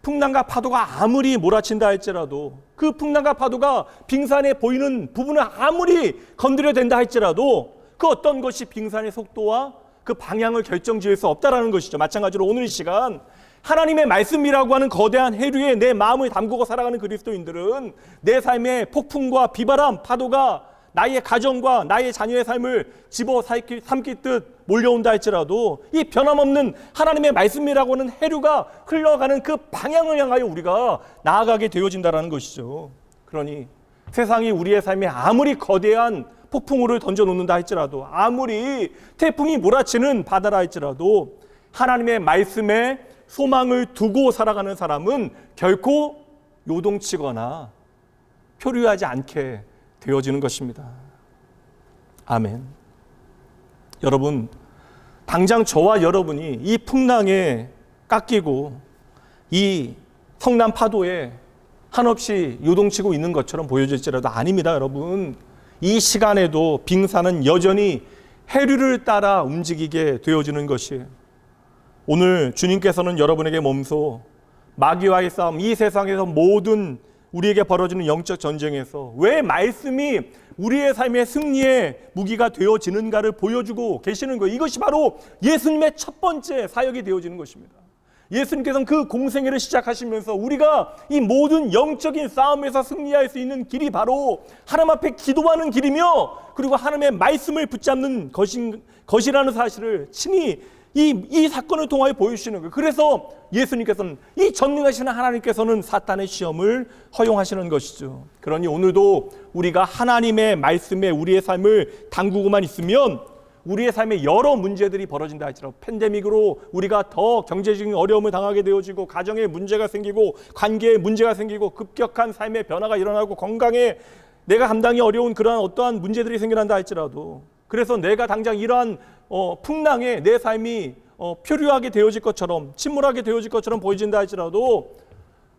S3: 풍랑과 파도가 아무리 몰아친다 할지라도 그 풍랑과 파도가 빙산에 보이는 부분을 아무리 건드려 댄다 할지라도 그 어떤 것이 빙산의 속도와 그 방향을 결정지을 수 없다라는 것이죠. 마찬가지로 오늘 이 시간 하나님의 말씀이라고 하는 거대한 해류에 내 마음을 담그고 살아가는 그리스도인들은 내 삶의 폭풍과 비바람, 파도가 나의 가정과 나의 자녀의 삶을 집어삼키듯 몰려온다 할지라도 이 변함없는 하나님의 말씀이라고 하는 해류가 흘러가는 그 방향을 향하여 우리가 나아가게 되어진다는 것이죠. 그러니 세상이 우리의 삶에 아무리 거대한 폭풍우를 던져놓는다 할지라도 아무리 태풍이 몰아치는 바다라 할지라도 하나님의 말씀에 소망을 두고 살아가는 사람은 결코 요동치거나 표류하지 않게 되어지는 것입니다. 아멘. 여러분, 당장 저와 여러분이 이 풍랑에 깎이고 이 성난 파도에 한없이 요동치고 있는 것처럼 보여질지라도 아닙니다. 여러분, 이 시간에도 빙산은 여전히 해류를 따라 움직이게 되어지는 것이에요. 오늘 주님께서는 여러분에게 몸소 마귀와의 싸움, 이 세상에서 모든 우리에게 벌어지는 영적 전쟁에서 왜 말씀이 우리의 삶의 승리의 무기가 되어지는가를 보여주고 계시는 거예요. 이것이 바로 예수님의 첫 번째 사역이 되어지는 것입니다. 예수님께서는 그 공생애를 시작하시면서 우리가 이 모든 영적인 싸움에서 승리할 수 있는 길이 바로 하나님 앞에 기도하는 길이며 그리고 하나님의 말씀을 붙잡는 것이라는 사실을 친히 이 사건을 통하여 보여주시는 거예요. 그래서 예수님께서는, 이 전능하신 하나님께서는 사탄의 시험을 허용하시는 것이죠. 그러니 오늘도 우리가 하나님의 말씀에 우리의 삶을 담그고만 있으면 우리의 삶에 여러 문제들이 벌어진다 할지라도 팬데믹으로 우리가 더 경제적인 어려움을 당하게 되어지고 가정에 문제가 생기고 관계에 문제가 생기고 급격한 삶의 변화가 일어나고 건강에 내가 감당이 어려운 그러한 어떠한 문제들이 생겨난다 할지라도 그래서 내가 당장 이러한 풍랑에 내 삶이 표류하게 되어질 것처럼 침몰하게 되어질 것처럼 보여진다 할지라도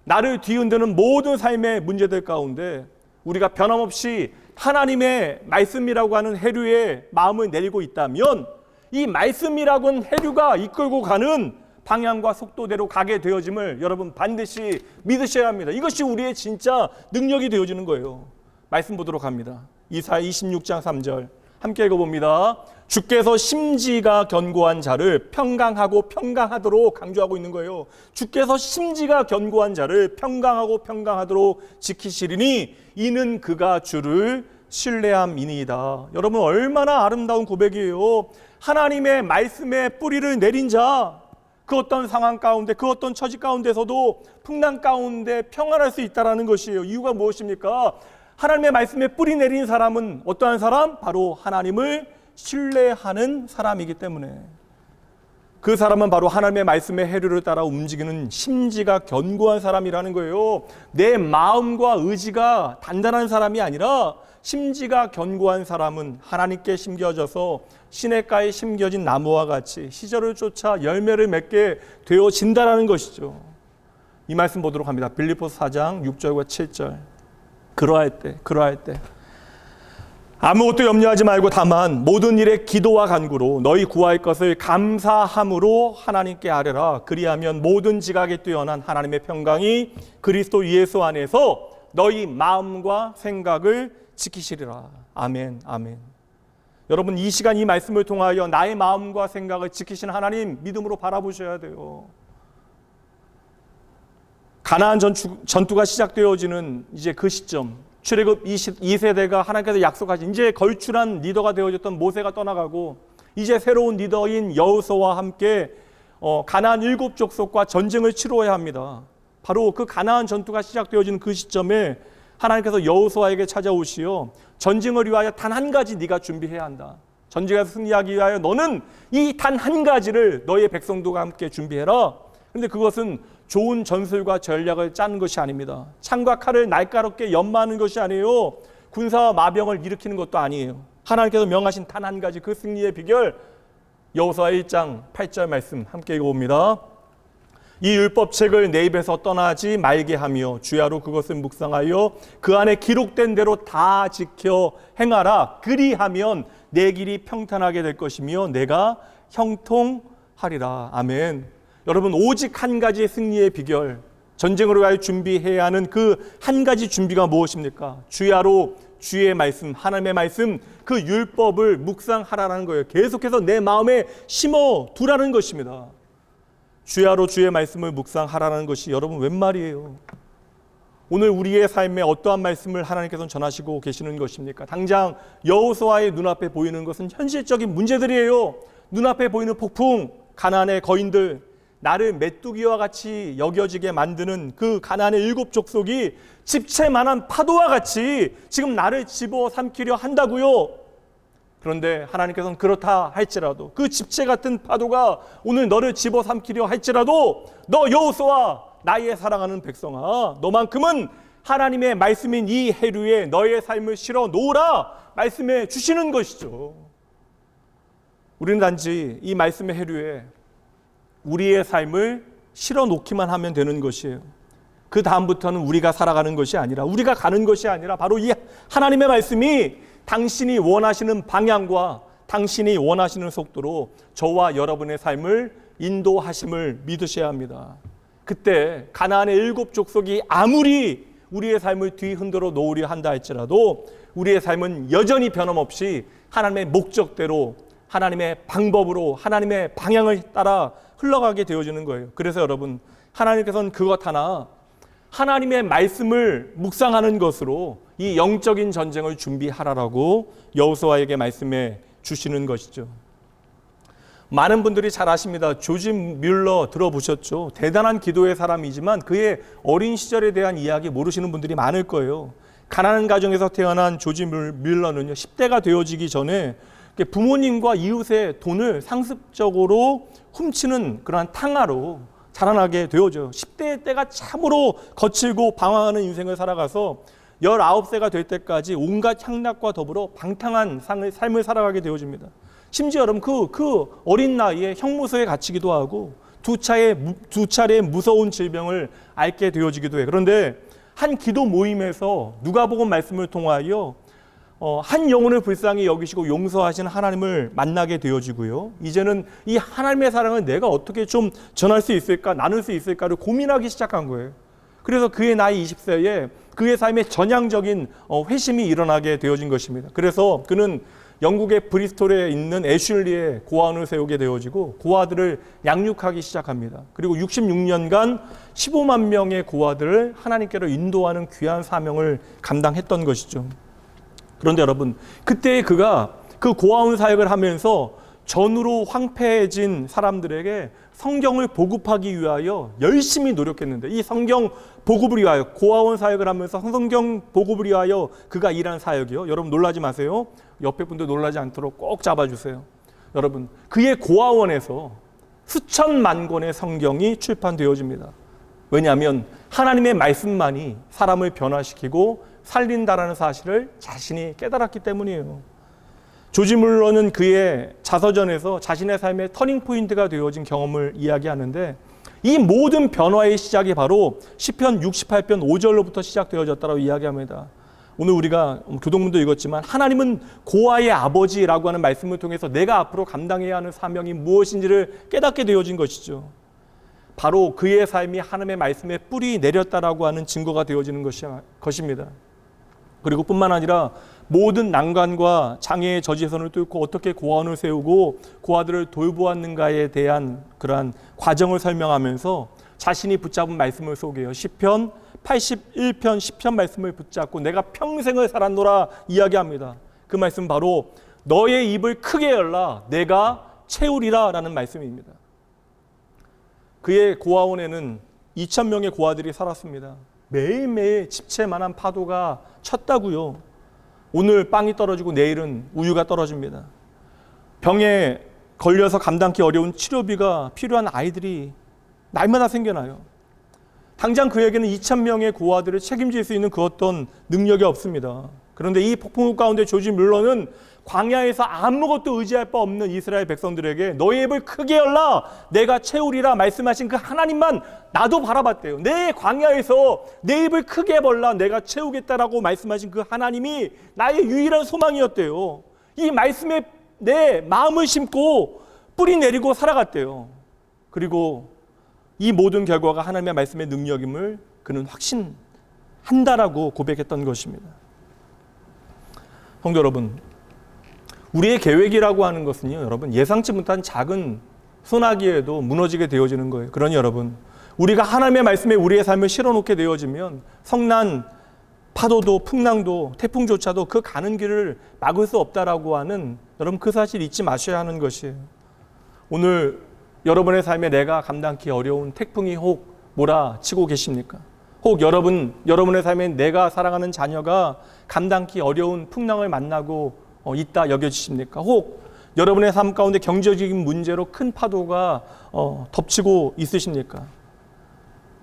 S3: 나를 뒤흔드는 모든 삶의 문제들 가운데 우리가 변함없이 하나님의 말씀이라고 하는 해류에 마음을 내리고 있다면 이 말씀이라고 하는 해류가 이끌고 가는 방향과 속도대로 가게 되어짐을 여러분 반드시 믿으셔야 합니다. 이것이 우리의 진짜 능력이 되어지는 거예요. 말씀 보도록 합니다. 이사야 26장 3절 함께 읽어봅니다. 주께서 심지가 견고한 자를 평강하고 평강하도록 강조하고 있는 거예요. 주께서 심지가 견고한 자를 평강하고 평강하도록 지키시리니 이는 그가 주를 신뢰함이니이다. 여러분, 얼마나 아름다운 고백이에요. 하나님의 말씀에 뿌리를 내린 자, 그 어떤 상황 가운데, 그 어떤 처지 가운데서도 풍랑 가운데 평안할 수 있다는 것이에요. 이유가 무엇입니까? 하나님의 말씀에 뿌리 내린 사람은 어떠한 사람? 바로 하나님을 신뢰하는 사람이기 때문에, 그 사람은 바로 하나님의 말씀의 해류를 따라 움직이는 심지가 견고한 사람이라는 거예요. 내 마음과 의지가 단단한 사람이 아니라 심지가 견고한 사람은 하나님께 심겨져서 시냇가에 심겨진 나무와 같이 시절을 쫓아 열매를 맺게 되어진다는 것이죠. 이 말씀 보도록 합니다. 빌립보서 4장 6절과 7절. 그러할 때 아무것도 염려하지 말고 다만 모든 일에 기도와 간구로 너희 구할 것을 감사함으로 하나님께 아뢰라. 그리하면 모든 지각에 뛰어난 하나님의 평강이 그리스도 예수 안에서 너희 마음과 생각을 지키시리라. 아멘, 아멘. 여러분, 이 시간 이 말씀을 통하여 나의 마음과 생각을 지키시는 하나님 믿음으로 바라보셔야 돼요. 가나안 전투가 시작되어지는 이제 그 시점, 출애굽 2세대가 하나님께서 약속하신 이제 걸출한 리더가 되어졌던 모세가 떠나가고 이제 새로운 리더인 여호수아와 함께 가나안 7족속과 전쟁을 치러야 합니다. 바로 그 가나안 전투가 시작되어지는 그 시점에 하나님께서 여호수아에게 찾아오시어 전쟁을 위하여 단 한 가지 네가 준비해야 한다. 전쟁에서 승리하기 위하여 너는 이 단 한 가지를 너의 백성들과 함께 준비해라. 그런데 그것은 좋은 전술과 전략을 짜는 것이 아닙니다. 창과 칼을 날카롭게 연마하는 것이 아니에요. 군사와 마병을 일으키는 것도 아니에요. 하나님께서 명하신 단 한 가지 그 승리의 비결, 여호수아 1장 8절 말씀 함께 읽어봅니다. 이 율법책을 내 입에서 떠나지 말게 하며 주야로 그것을 묵상하여 그 안에 기록된 대로 다 지켜 행하라. 그리하면 내 길이 평탄하게 될 것이며 내가 형통하리라. 아멘. 여러분, 오직 한 가지의 승리의 비결, 전쟁으로 위하여 준비해야 하는 그 한 가지 준비가 무엇입니까? 주야로 주의 말씀, 하나님의 말씀, 그 율법을 묵상하라는 거예요. 계속해서 내 마음에 심어 두라는 것입니다. 주야로 주의 말씀을 묵상하라는 것이 여러분 웬 말이에요? 오늘 우리의 삶에 어떠한 말씀을 하나님께서는 전하시고 계시는 것입니까? 당장 여호수아의 눈앞에 보이는 것은 현실적인 문제들이에요. 눈앞에 보이는 폭풍, 가나안의 거인들, 나를 메뚜기와 같이 여겨지게 만드는 그 가나안의 7족속이 집채만한 파도와 같이 지금 나를 집어삼키려 한다고요. 그런데 하나님께서는 그렇다 할지라도, 그 집채 같은 파도가 오늘 너를 집어삼키려 할지라도 너 여호수아, 나의 사랑하는 백성아, 너만큼은 하나님의 말씀인 이 해류에 너의 삶을 실어 놓으라 말씀해 주시는 것이죠. 우리는 단지 이 말씀의 해류에 우리의 삶을 실어 놓기만 하면 되는 것이에요. 그 다음부터는 우리가 살아가는 것이 아니라, 우리가 가는 것이 아니라 바로 이 하나님의 말씀이 당신이 원하시는 방향과 당신이 원하시는 속도로 저와 여러분의 삶을 인도하심을 믿으셔야 합니다. 그때 가나안의 7족속이 아무리 우리의 삶을 뒤흔들어 놓으려 한다 할지라도 우리의 삶은 여전히 변함없이 하나님의 목적대로, 하나님의 방법으로, 하나님의 방향을 따라 흘러가게 되어지는 거예요. 그래서 여러분, 하나님께서는 그것 하나, 하나님의 말씀을 묵상하는 것으로 이 영적인 전쟁을 준비하라라고 여호수아에게 말씀해 주시는 것이죠. 많은 분들이 잘 아십니다. 조지 뮬러 들어보셨죠? 대단한 기도의 사람이지만 그의 어린 시절에 대한 이야기 모르시는 분들이 많을 거예요. 가난한 가정에서 태어난 조지 뮬러는요, 10대가 되어지기 전에 부모님과 이웃의 돈을 상습적으로 훔치는 그러한 탕아로 자라나게 되어져요. 10대의 때가 참으로 거칠고 방황하는 인생을 살아가서 19세가 될 때까지 온갖 향락과 더불어 방탕한 삶을 살아가게 되어집니다. 심지어 여러분, 그 어린 나이에 형무소에 갇히기도 하고 두 차례의 무서운 질병을 앓게 되어지기도 해요. 그런데 한 기도 모임에서 누가복음 말씀을 통하여 한 영혼을 불쌍히 여기시고 용서하시는 하나님을 만나게 되어지고요. 이제는 이 하나님의 사랑을 내가 어떻게 좀 전할 수 있을까, 나눌 수 있을까를 고민하기 시작한 거예요. 그래서 그의 나이 20세에 그의 삶에 전향적인 회심이 일어나게 되어진 것입니다. 그래서 그는 영국의 브리스톨에 있는 애슐리에 고아원을 세우게 되어지고 고아들을 양육하기 시작합니다. 그리고 66년간 15만 명의 고아들을 하나님께로 인도하는 귀한 사명을 감당했던 것이죠. 그런데 여러분, 그때 그가 그 고아원 사역을 하면서 전으로 황폐해진 사람들에게 성경을 보급하기 위하여 열심히 노력했는데, 이 성경 보급을 위하여, 고아원 사역을 하면서 성경 보급을 위하여 그가 일한 사역이요. 여러분 놀라지 마세요. 옆에 분들 놀라지 않도록 꼭 잡아주세요. 여러분, 그의 고아원에서 수천만 권의 성경이 출판되어집니다. 왜냐하면 하나님의 말씀만이 사람을 변화시키고 살린다라는 사실을 자신이 깨달았기 때문이에요. 조지 물러는 그의 자서전에서 자신의 삶의 터닝포인트가 되어진 경험을 이야기하는데, 이 모든 변화의 시작이 바로 시편 68편 5절로부터 시작되어졌다고 이야기합니다. 오늘 우리가 교동문도 읽었지만 하나님은 고아의 아버지라고 하는 말씀을 통해서 내가 앞으로 감당해야 하는 사명이 무엇인지를 깨닫게 되어진 것이죠. 바로 그의 삶이 하나님의 말씀에 뿌리 내렸다라고 하는 증거가 되어지는 것입니다. 그리고 뿐만 아니라 모든 난관과 장애의 저지선을 뚫고 어떻게 고아원을 세우고 고아들을 돌보았는가에 대한 그러한 과정을 설명하면서 자신이 붙잡은 말씀을 소개해요. 시편 81편 10편 말씀을 붙잡고 내가 평생을 살았노라 이야기합니다. 그 말씀 바로 너의 입을 크게 열라 내가 채우리라 라는 말씀입니다. 그의 고아원에는 2,000명의 고아들이 살았습니다. 매일매일 집채만한 파도가 쳤다고요. 오늘 빵이 떨어지고 내일은 우유가 떨어집니다. 병에 걸려서 감당하기 어려운 치료비가 필요한 아이들이 날마다 생겨나요. 당장 그에게는 2,000명의 고아들을 책임질 수 있는 그 어떤 능력이 없습니다. 그런데 이 폭풍우 가운데 조지 뮬러는 광야에서 아무것도 의지할 바 없는 이스라엘 백성들에게 너의 입을 크게 열라 내가 채우리라 말씀하신 그 하나님만 나도 바라봤대요. 내 광야에서 내 입을 크게 벌라 내가 채우겠다라고 말씀하신 그 하나님이 나의 유일한 소망이었대요. 이 말씀에 내 마음을 심고 뿌리 내리고 살아갔대요. 그리고 이 모든 결과가 하나님의 말씀의 능력임을 그는 확신한다라고 고백했던 것입니다. 성도 여러분, 우리의 계획이라고 하는 것은요, 여러분 예상치 못한 작은 소나기에도 무너지게 되어지는 거예요. 그러니 여러분, 우리가 하나님의 말씀에 우리의 삶을 실어놓게 되어지면 성난, 파도도 풍랑도 태풍조차도 그 가는 길을 막을 수 없다라고 하는 여러분 그 사실 잊지 마셔야 하는 것이에요. 오늘 여러분의 삶에 내가 감당하기 어려운 태풍이 혹 몰아치고 계십니까? 혹 여러분의 삶에 내가 사랑하는 자녀가 감당하기 어려운 풍랑을 만나고 있다 여겨지십니까? 혹 여러분의 삶 가운데 경제적인 문제로 큰 파도가 덮치고 있으십니까?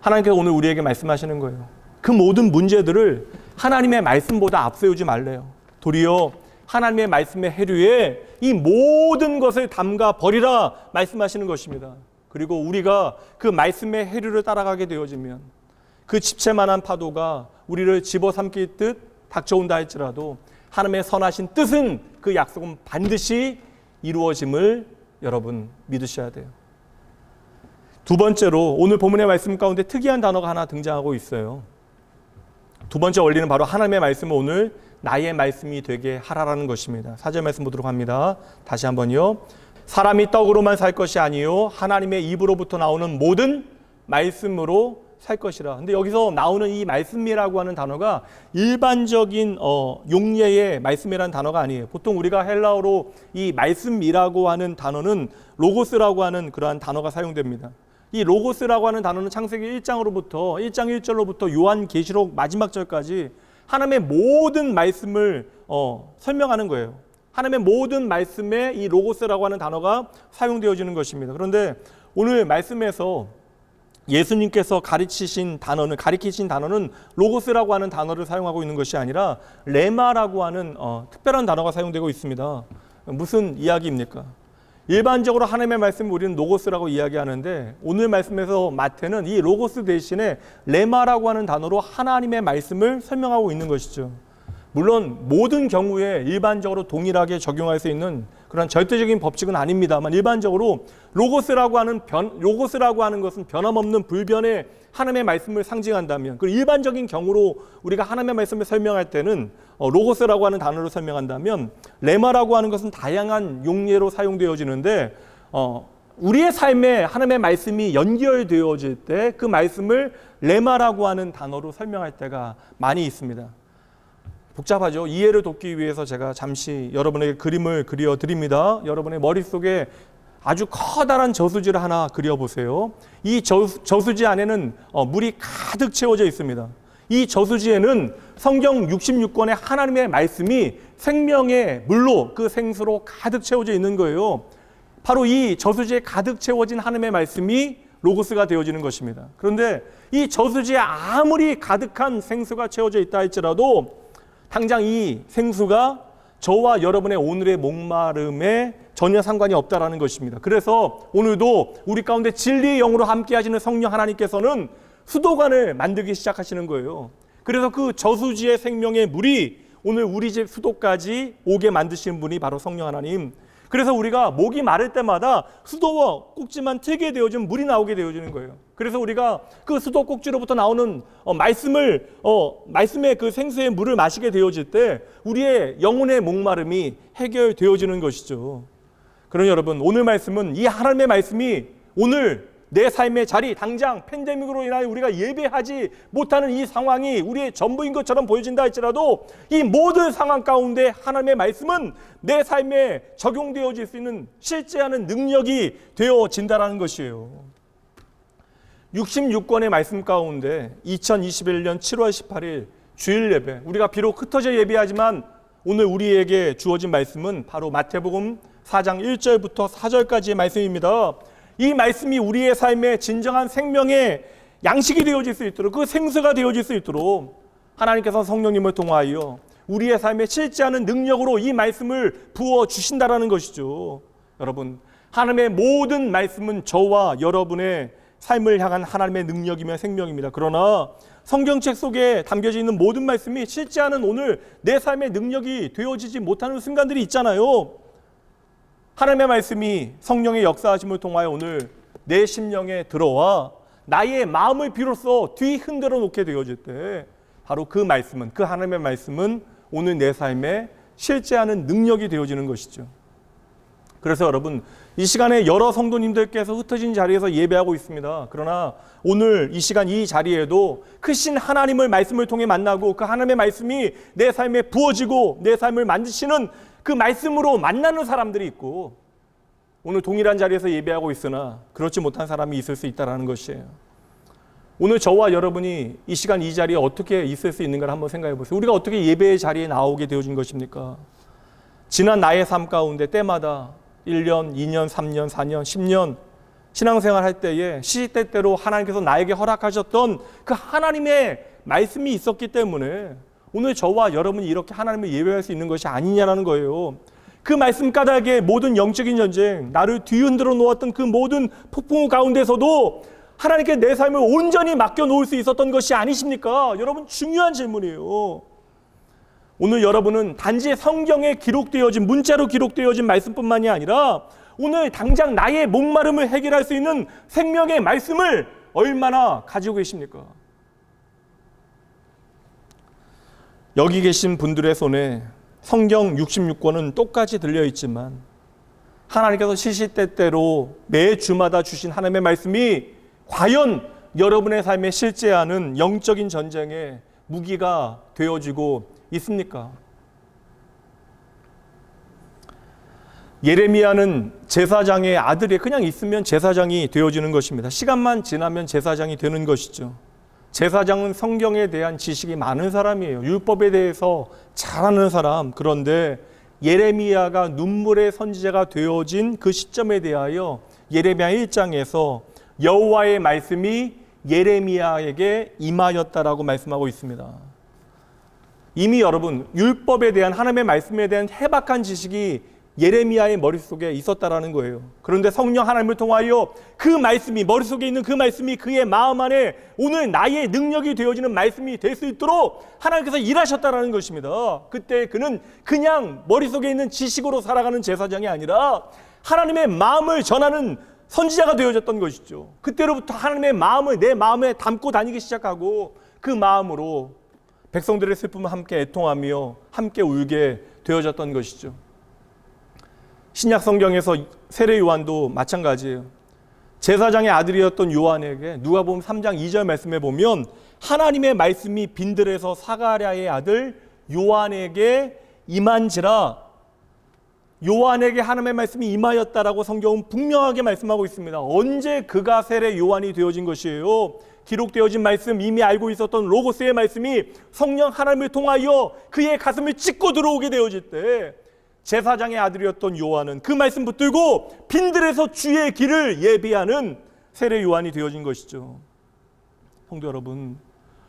S3: 하나님께서 오늘 우리에게 말씀하시는 거예요. 그 모든 문제들을 하나님의 말씀보다 앞세우지 말래요. 도리어 하나님의 말씀의 해류에 이 모든 것을 담가 버리라 말씀하시는 것입니다. 그리고 우리가 그 말씀의 해류를 따라가게 되어지면 그 집채만한 파도가 우리를 집어삼킬 듯 닥쳐온다 할지라도 하나님의 선하신 뜻은 그 약속은 반드시 이루어짐을 여러분 믿으셔야 돼요. 두 번째로 오늘 본문의 말씀 가운데 특이한 단어가 하나 등장하고 있어요. 두 번째 원리는 바로 하나님의 말씀을 오늘 나의 말씀이 되게 하라라는 것입니다. 4절 말씀 보도록 합니다. 다시 한번요. 사람이 떡으로만 살 것이 아니요 하나님의 입으로부터 나오는 모든 말씀으로 살 것이라. 근데 여기서 나오는 이 말씀이라고 하는 단어가 일반적인 용례의 말씀이라는 단어가 아니에요. 보통 우리가 헬라어로 이 말씀이라고 하는 단어는 로고스라고 하는 그러한 단어가 사용됩니다. 이 로고스라고 하는 단어는 창세기 1장 1절로부터 요한계시록 마지막 절까지 하나님의 모든 말씀을 설명하는 거예요. 하나님의 모든 말씀에 이 로고스라고 하는 단어가 사용되어지는 것입니다. 그런데 오늘 말씀에서 예수님께서 가르치신 단어는 로고스라고 하는 단어를 사용하고 있는 것이 아니라 레마라고 하는 특별한 단어가 사용되고 있습니다. 무슨 이야기입니까? 일반적으로 하나님의 말씀을 우리는 로고스라고 이야기하는데 오늘 말씀에서 마태는 이 로고스 대신에 레마라고 하는 단어로 하나님의 말씀을 설명하고 있는 것이죠. 물론 모든 경우에 일반적으로 동일하게 적용할 수 있는 그런 절대적인 법칙은 아닙니다만 일반적으로 로고스라고 하는 것은 변함없는 불변의 하나님의 말씀을 상징한다면 그 일반적인 경우로 우리가 하나님의 말씀을 설명할 때는 로고스라고 하는 단어로 설명한다면 레마라고 하는 것은 다양한 용례로 사용되어지는데 우리의 삶에 하나님의 말씀이 연결되어질 때 그 말씀을 레마라고 하는 단어로 설명할 때가 많이 있습니다. 복잡하죠. 이해를 돕기 위해서 제가 잠시 여러분에게 그림을 그려드립니다. 여러분의 머릿속에 아주 커다란 저수지를 하나 그려보세요. 이 저수지 안에는 물이 가득 채워져 있습니다. 이 저수지에는 성경 66권의 하나님의 말씀이 생명의 물로, 그 생수로 가득 채워져 있는 거예요. 바로 이 저수지에 가득 채워진 하나님의 말씀이 로고스가 되어지는 것입니다. 그런데 이 저수지에 아무리 가득한 생수가 채워져 있다 할지라도 당장 이 생수가 저와 여러분의 오늘의 목마름에 전혀 상관이 없다라는 것입니다. 그래서 오늘도 우리 가운데 진리의 영으로 함께 하시는 성령 하나님께서는 수도관을 만들기 시작하시는 거예요. 그래서 그 저수지의 생명의 물이 오늘 우리 집 수도까지 오게 만드신 분이 바로 성령 하나님. 그래서 우리가 목이 마를 때마다 수도와 꼭지만 트게 되어진 물이 나오게 되어지는 거예요. 그래서 우리가 그 수도 꼭지로부터 나오는 말씀의 그 생수의 물을 마시게 되어질 때 우리의 영혼의 목마름이 해결되어지는 것이죠. 그러니 여러분, 오늘 말씀은 이 하나님의 말씀이 오늘 내 삶의 자리, 당장 팬데믹으로 인하여 우리가 예배하지 못하는 이 상황이 우리의 전부인 것처럼 보여진다 할지라도 이 모든 상황 가운데 하나님의 말씀은 내 삶에 적용되어질 수 있는 실제하는 능력이 되어진다는 것이에요. 66권의 말씀 가운데 2021년 7월 18일 주일 예배, 우리가 비록 흩어져 예배하지만 오늘 우리에게 주어진 말씀은 바로 마태복음 4장 1절부터 4절까지의 말씀입니다. 이 말씀이 우리의 삶에 진정한 생명의 양식이 되어질 수 있도록, 그 생수가 되어질 수 있도록 하나님께서 성령님을 통하여 우리의 삶에 실제하는 능력으로 이 말씀을 부어주신다라는 것이죠. 여러분, 하나님의 모든 말씀은 저와 여러분의 삶을 향한 하나님의 능력이며 생명입니다. 그러나 성경책 속에 담겨져 있는 모든 말씀이 실제하는 오늘 내 삶의 능력이 되어지지 못하는 순간들이 있잖아요. 하나님의 말씀이 성령의 역사하심을 통하여 오늘 내 심령에 들어와 나의 마음을 비로소 뒤흔들어 놓게 되어질 때 바로 그 말씀은, 그 하나님의 말씀은 오늘 내 삶에 실제하는 능력이 되어지는 것이죠. 그래서 여러분, 이 시간에 여러 성도님들께서 흩어진 자리에서 예배하고 있습니다. 그러나 오늘 이 시간 이 자리에도 크신 하나님을 말씀을 통해 만나고 그 하나님의 말씀이 내 삶에 부어지고 내 삶을 만드시는 그 말씀으로 만나는 사람들이 있고, 오늘 동일한 자리에서 예배하고 있으나 그렇지 못한 사람이 있을 수 있다는 것이에요. 오늘 저와 여러분이 이 시간 이 자리에 어떻게 있을 수 있는가를 한번 생각해 보세요. 우리가 어떻게 예배의 자리에 나오게 되어진 것입니까? 지난 나의 삶 가운데 때마다 1년, 2년, 3년, 4년, 10년 신앙생활 할 때에 시시때때로 하나님께서 나에게 허락하셨던 그 하나님의 말씀이 있었기 때문에 오늘 저와 여러분이 이렇게 하나님을 예배할 수 있는 것이 아니냐라는 거예요. 그 말씀 까닭에 모든 영적인 전쟁, 나를 뒤흔들어 놓았던 그 모든 폭풍우 가운데서도 하나님께 내 삶을 온전히 맡겨놓을 수 있었던 것이 아니십니까? 여러분, 중요한 질문이에요. 오늘 여러분은 단지 성경에 기록되어진, 문자로 기록되어진 말씀뿐만이 아니라 오늘 당장 나의 목마름을 해결할 수 있는 생명의 말씀을 얼마나 가지고 계십니까? 여기 계신 분들의 손에 성경 66권은 똑같이 들려있지만 하나님께서 시시때때로 매 주마다 주신 하나님의 말씀이 과연 여러분의 삶에 실제하는 영적인 전쟁의 무기가 되어지고 있습니까? 예레미야는 제사장의 아들이 그냥 있으면 제사장이 되어지는 것입니다. 시간만 지나면 제사장이 되는 것이죠. 제사장은 성경에 대한 지식이 많은 사람이에요. 율법에 대해서 잘 아는 사람. 그런데 예레미야가 눈물의 선지자가 되어진 그 시점에 대하여 예레미야 1장에서 여호와의 말씀이 예레미야에게 임하였다라고 말씀하고 있습니다. 이미 여러분, 율법에 대한, 하나님의 말씀에 대한 해박한 지식이 예레미야의 머릿속에 있었다라는 거예요. 그런데 성령 하나님을 통하여 그 말씀이, 머릿속에 있는 그 말씀이 그의 마음 안에 오늘 나의 능력이 되어지는 말씀이 될 수 있도록 하나님께서 일하셨다라는 것입니다. 그때 그는 그냥 머릿속에 있는 지식으로 살아가는 제사장이 아니라 하나님의 마음을 전하는 선지자가 되어졌던 것이죠. 그때로부터 하나님의 마음을 내 마음에 담고 다니기 시작하고 그 마음으로 백성들의 슬픔을 함께 애통하며 함께 울게 되어졌던 것이죠. 신약 성경에서 세례 요한도 마찬가지예요. 제사장의 아들이었던 요한에게 누가복음 3장 2절 말씀에 보면 하나님의 말씀이 빈들에서 사가랴의 아들 요한에게 임한지라, 요한에게 하나님의 말씀이 임하였다라고 성경은 분명하게 말씀하고 있습니다. 언제 그가 세례 요한이 되어진 것이에요? 기록되어진 말씀, 이미 알고 있었던 로고스의 말씀이 성령 하나님을 통하여 그의 가슴을 찢고 들어오게 되어질 때 제사장의 아들이었던 요한은 그 말씀 붙들고 빈들에서 주의 길을 예비하는 세례 요한이 되어진 것이죠. 성도 여러분,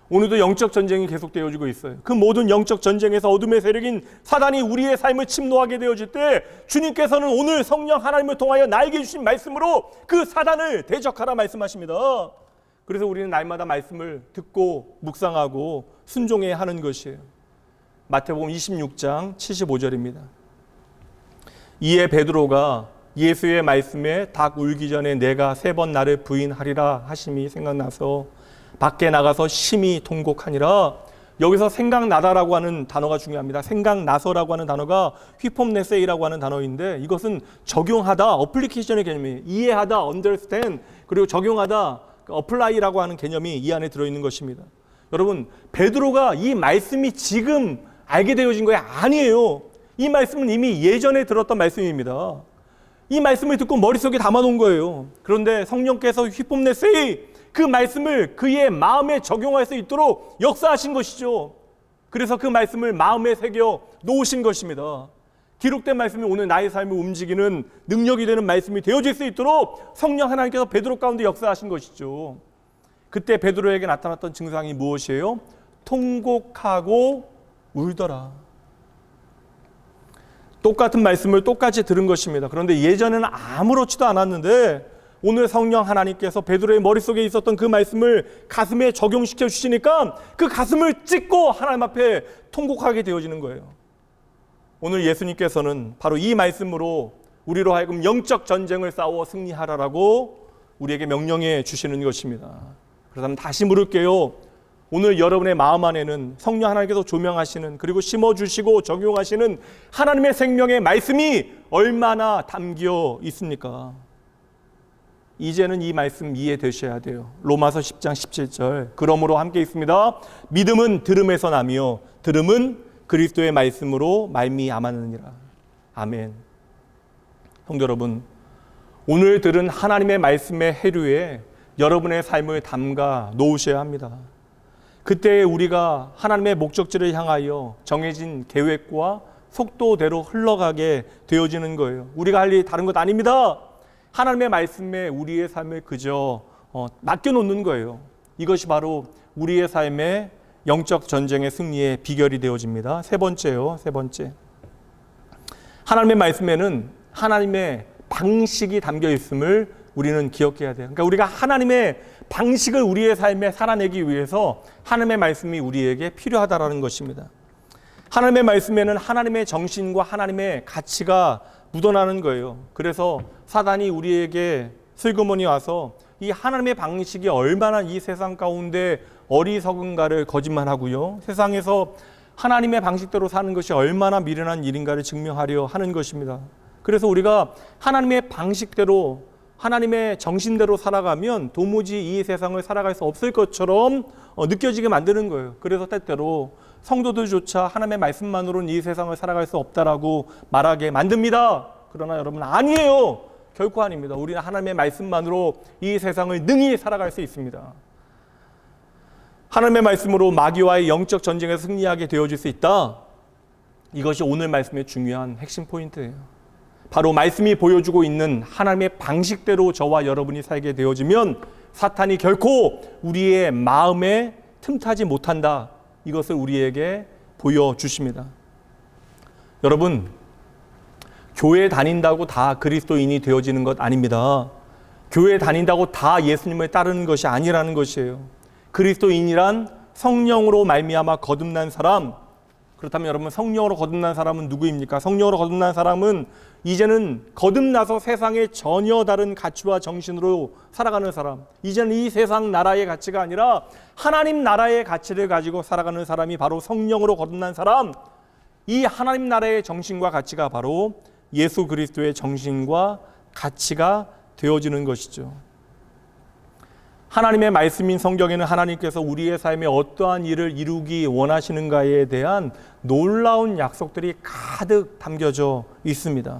S3: 오늘도 영적 전쟁이 계속되어지고 있어요. 그 모든 영적 전쟁에서 어둠의 세력인 사단이 우리의 삶을 침노하게 되어질 때 주님께서는 오늘 성령 하나님을 통하여 나에게 주신 말씀으로 그 사단을 대적하라 말씀하십니다. 그래서 우리는 날마다 말씀을 듣고 묵상하고 순종해야 하는 것이에요. 마태복음 26장 75절입니다. 이에 베드로가 예수의 말씀에 닭 울기 전에 내가 3번 나를 부인하리라 하심이 생각나서 밖에 나가서 심히 통곡하니라. 여기서 생각나다라고 하는 단어가 중요합니다. 생각나서라고 하는 단어가 휘폼네세이라고 하는 단어인데 이것은 적용하다, 어플리케이션의 개념이에요. 이해하다, understand, 그리고 적용하다, apply라고 하는 개념이 이 안에 들어있는 것입니다. 여러분, 베드로가 이 말씀이 지금 알게 되어진 거 아니에요. 이 말씀은 이미 예전에 들었던 말씀입니다. 이 말씀을 듣고 머릿속에 담아놓은 거예요. 그런데 성령께서 휘폼네세이, 그 말씀을 그의 마음에 적용할 수 있도록 역사하신 것이죠. 그래서 그 말씀을 마음에 새겨 놓으신 것입니다. 기록된 말씀이 오늘 나의 삶을 움직이는 능력이 되는 말씀이 되어질 수 있도록 성령 하나님께서 베드로 가운데 역사하신 것이죠. 그때 베드로에게 나타났던 증상이 무엇이에요? 통곡하고 울더라. 똑같은 말씀을 똑같이 들은 것입니다. 그런데 예전에는 아무렇지도 않았는데 오늘 성령 하나님께서 베드로의 머릿속에 있었던 그 말씀을 가슴에 적용시켜 주시니까 그 가슴을 찢고 하나님 앞에 통곡하게 되어지는 거예요. 오늘 예수님께서는 바로 이 말씀으로 우리로 하여금 영적 전쟁을 싸워 승리하라라고 우리에게 명령해 주시는 것입니다. 그렇다면 다시 물을게요. 오늘 여러분의 마음 안에는 성령 하나님께서 조명하시는, 그리고 심어주시고 적용하시는 하나님의 생명의 말씀이 얼마나 담겨 있습니까? 이제는 이 말씀 이해되셔야 돼요. 로마서 10장 17절. 그러므로 함께 있습니다. 믿음은 들음에서 나며 들음은 그리스도의 말씀으로 말미암았느니라. 아멘. 성도 여러분, 오늘 들은 하나님의 말씀의 해류에 여러분의 삶을 담가 놓으셔야 합니다. 그때 우리가 하나님의 목적지를 향하여 정해진 계획과 속도대로 흘러가게 되어지는 거예요. 우리가 할 일이 다른 것 아닙니다. 하나님의 말씀에 우리의 삶을 그저 맡겨놓는 거예요. 이것이 바로 우리의 삶의 영적 전쟁의 승리의 비결이 되어집니다. 세 번째요. 세 번째. 하나님의 말씀에는 하나님의 방식이 담겨 있음을 우리는 기억해야 돼요. 그러니까 우리가 하나님의 방식을 우리의 삶에 살아내기 위해서 하나님의 말씀이 우리에게 필요하다라는 것입니다. 하나님의 말씀에는 하나님의 정신과 하나님의 가치가 묻어나는 거예요. 그래서 사단이 우리에게 슬그머니 와서 이 하나님의 방식이 얼마나 이 세상 가운데 어리석은가를 거짓말하고요. 세상에서 하나님의 방식대로 사는 것이 얼마나 미련한 일인가를 증명하려 하는 것입니다. 그래서 우리가 하나님의 방식대로, 하나님의 정신대로 살아가면 도무지 이 세상을 살아갈 수 없을 것처럼 느껴지게 만드는 거예요. 그래서 때때로 성도들조차 하나님의 말씀만으로는 이 세상을 살아갈 수 없다라고 말하게 만듭니다. 그러나 여러분, 아니에요. 결코 아닙니다. 우리는 하나님의 말씀만으로 이 세상을 능히 살아갈 수 있습니다. 하나님의 말씀으로 마귀와의 영적 전쟁에서 승리하게 되어질 수 있다. 이것이 오늘 말씀의 중요한 핵심 포인트예요. 바로 말씀이 보여주고 있는 하나님의 방식대로 저와 여러분이 살게 되어지면 사탄이 결코 우리의 마음에 틈타지 못한다. 이것을 우리에게 보여주십니다. 여러분, 교회 다닌다고 다 그리스도인이 되어지는 것 아닙니다. 교회 다닌다고 다 예수님을 따르는 것이 아니라는 것이에요. 그리스도인이란 성령으로 말미암아 거듭난 사람. 그렇다면 여러분, 성령으로 거듭난 사람은 누구입니까? 성령으로 거듭난 사람은 이제는 거듭나서 세상에 전혀 다른 가치와 정신으로 살아가는 사람, 이제는 이 세상 나라의 가치가 아니라 하나님 나라의 가치를 가지고 살아가는 사람이 바로 성령으로 거듭난 사람, 이 하나님 나라의 정신과 가치가 바로 예수 그리스도의 정신과 가치가 되어지는 것이죠. 하나님의 말씀인 성경에는 하나님께서 우리의 삶에 어떠한 일을 이루기 원하시는가에 대한 놀라운 약속들이 가득 담겨져 있습니다.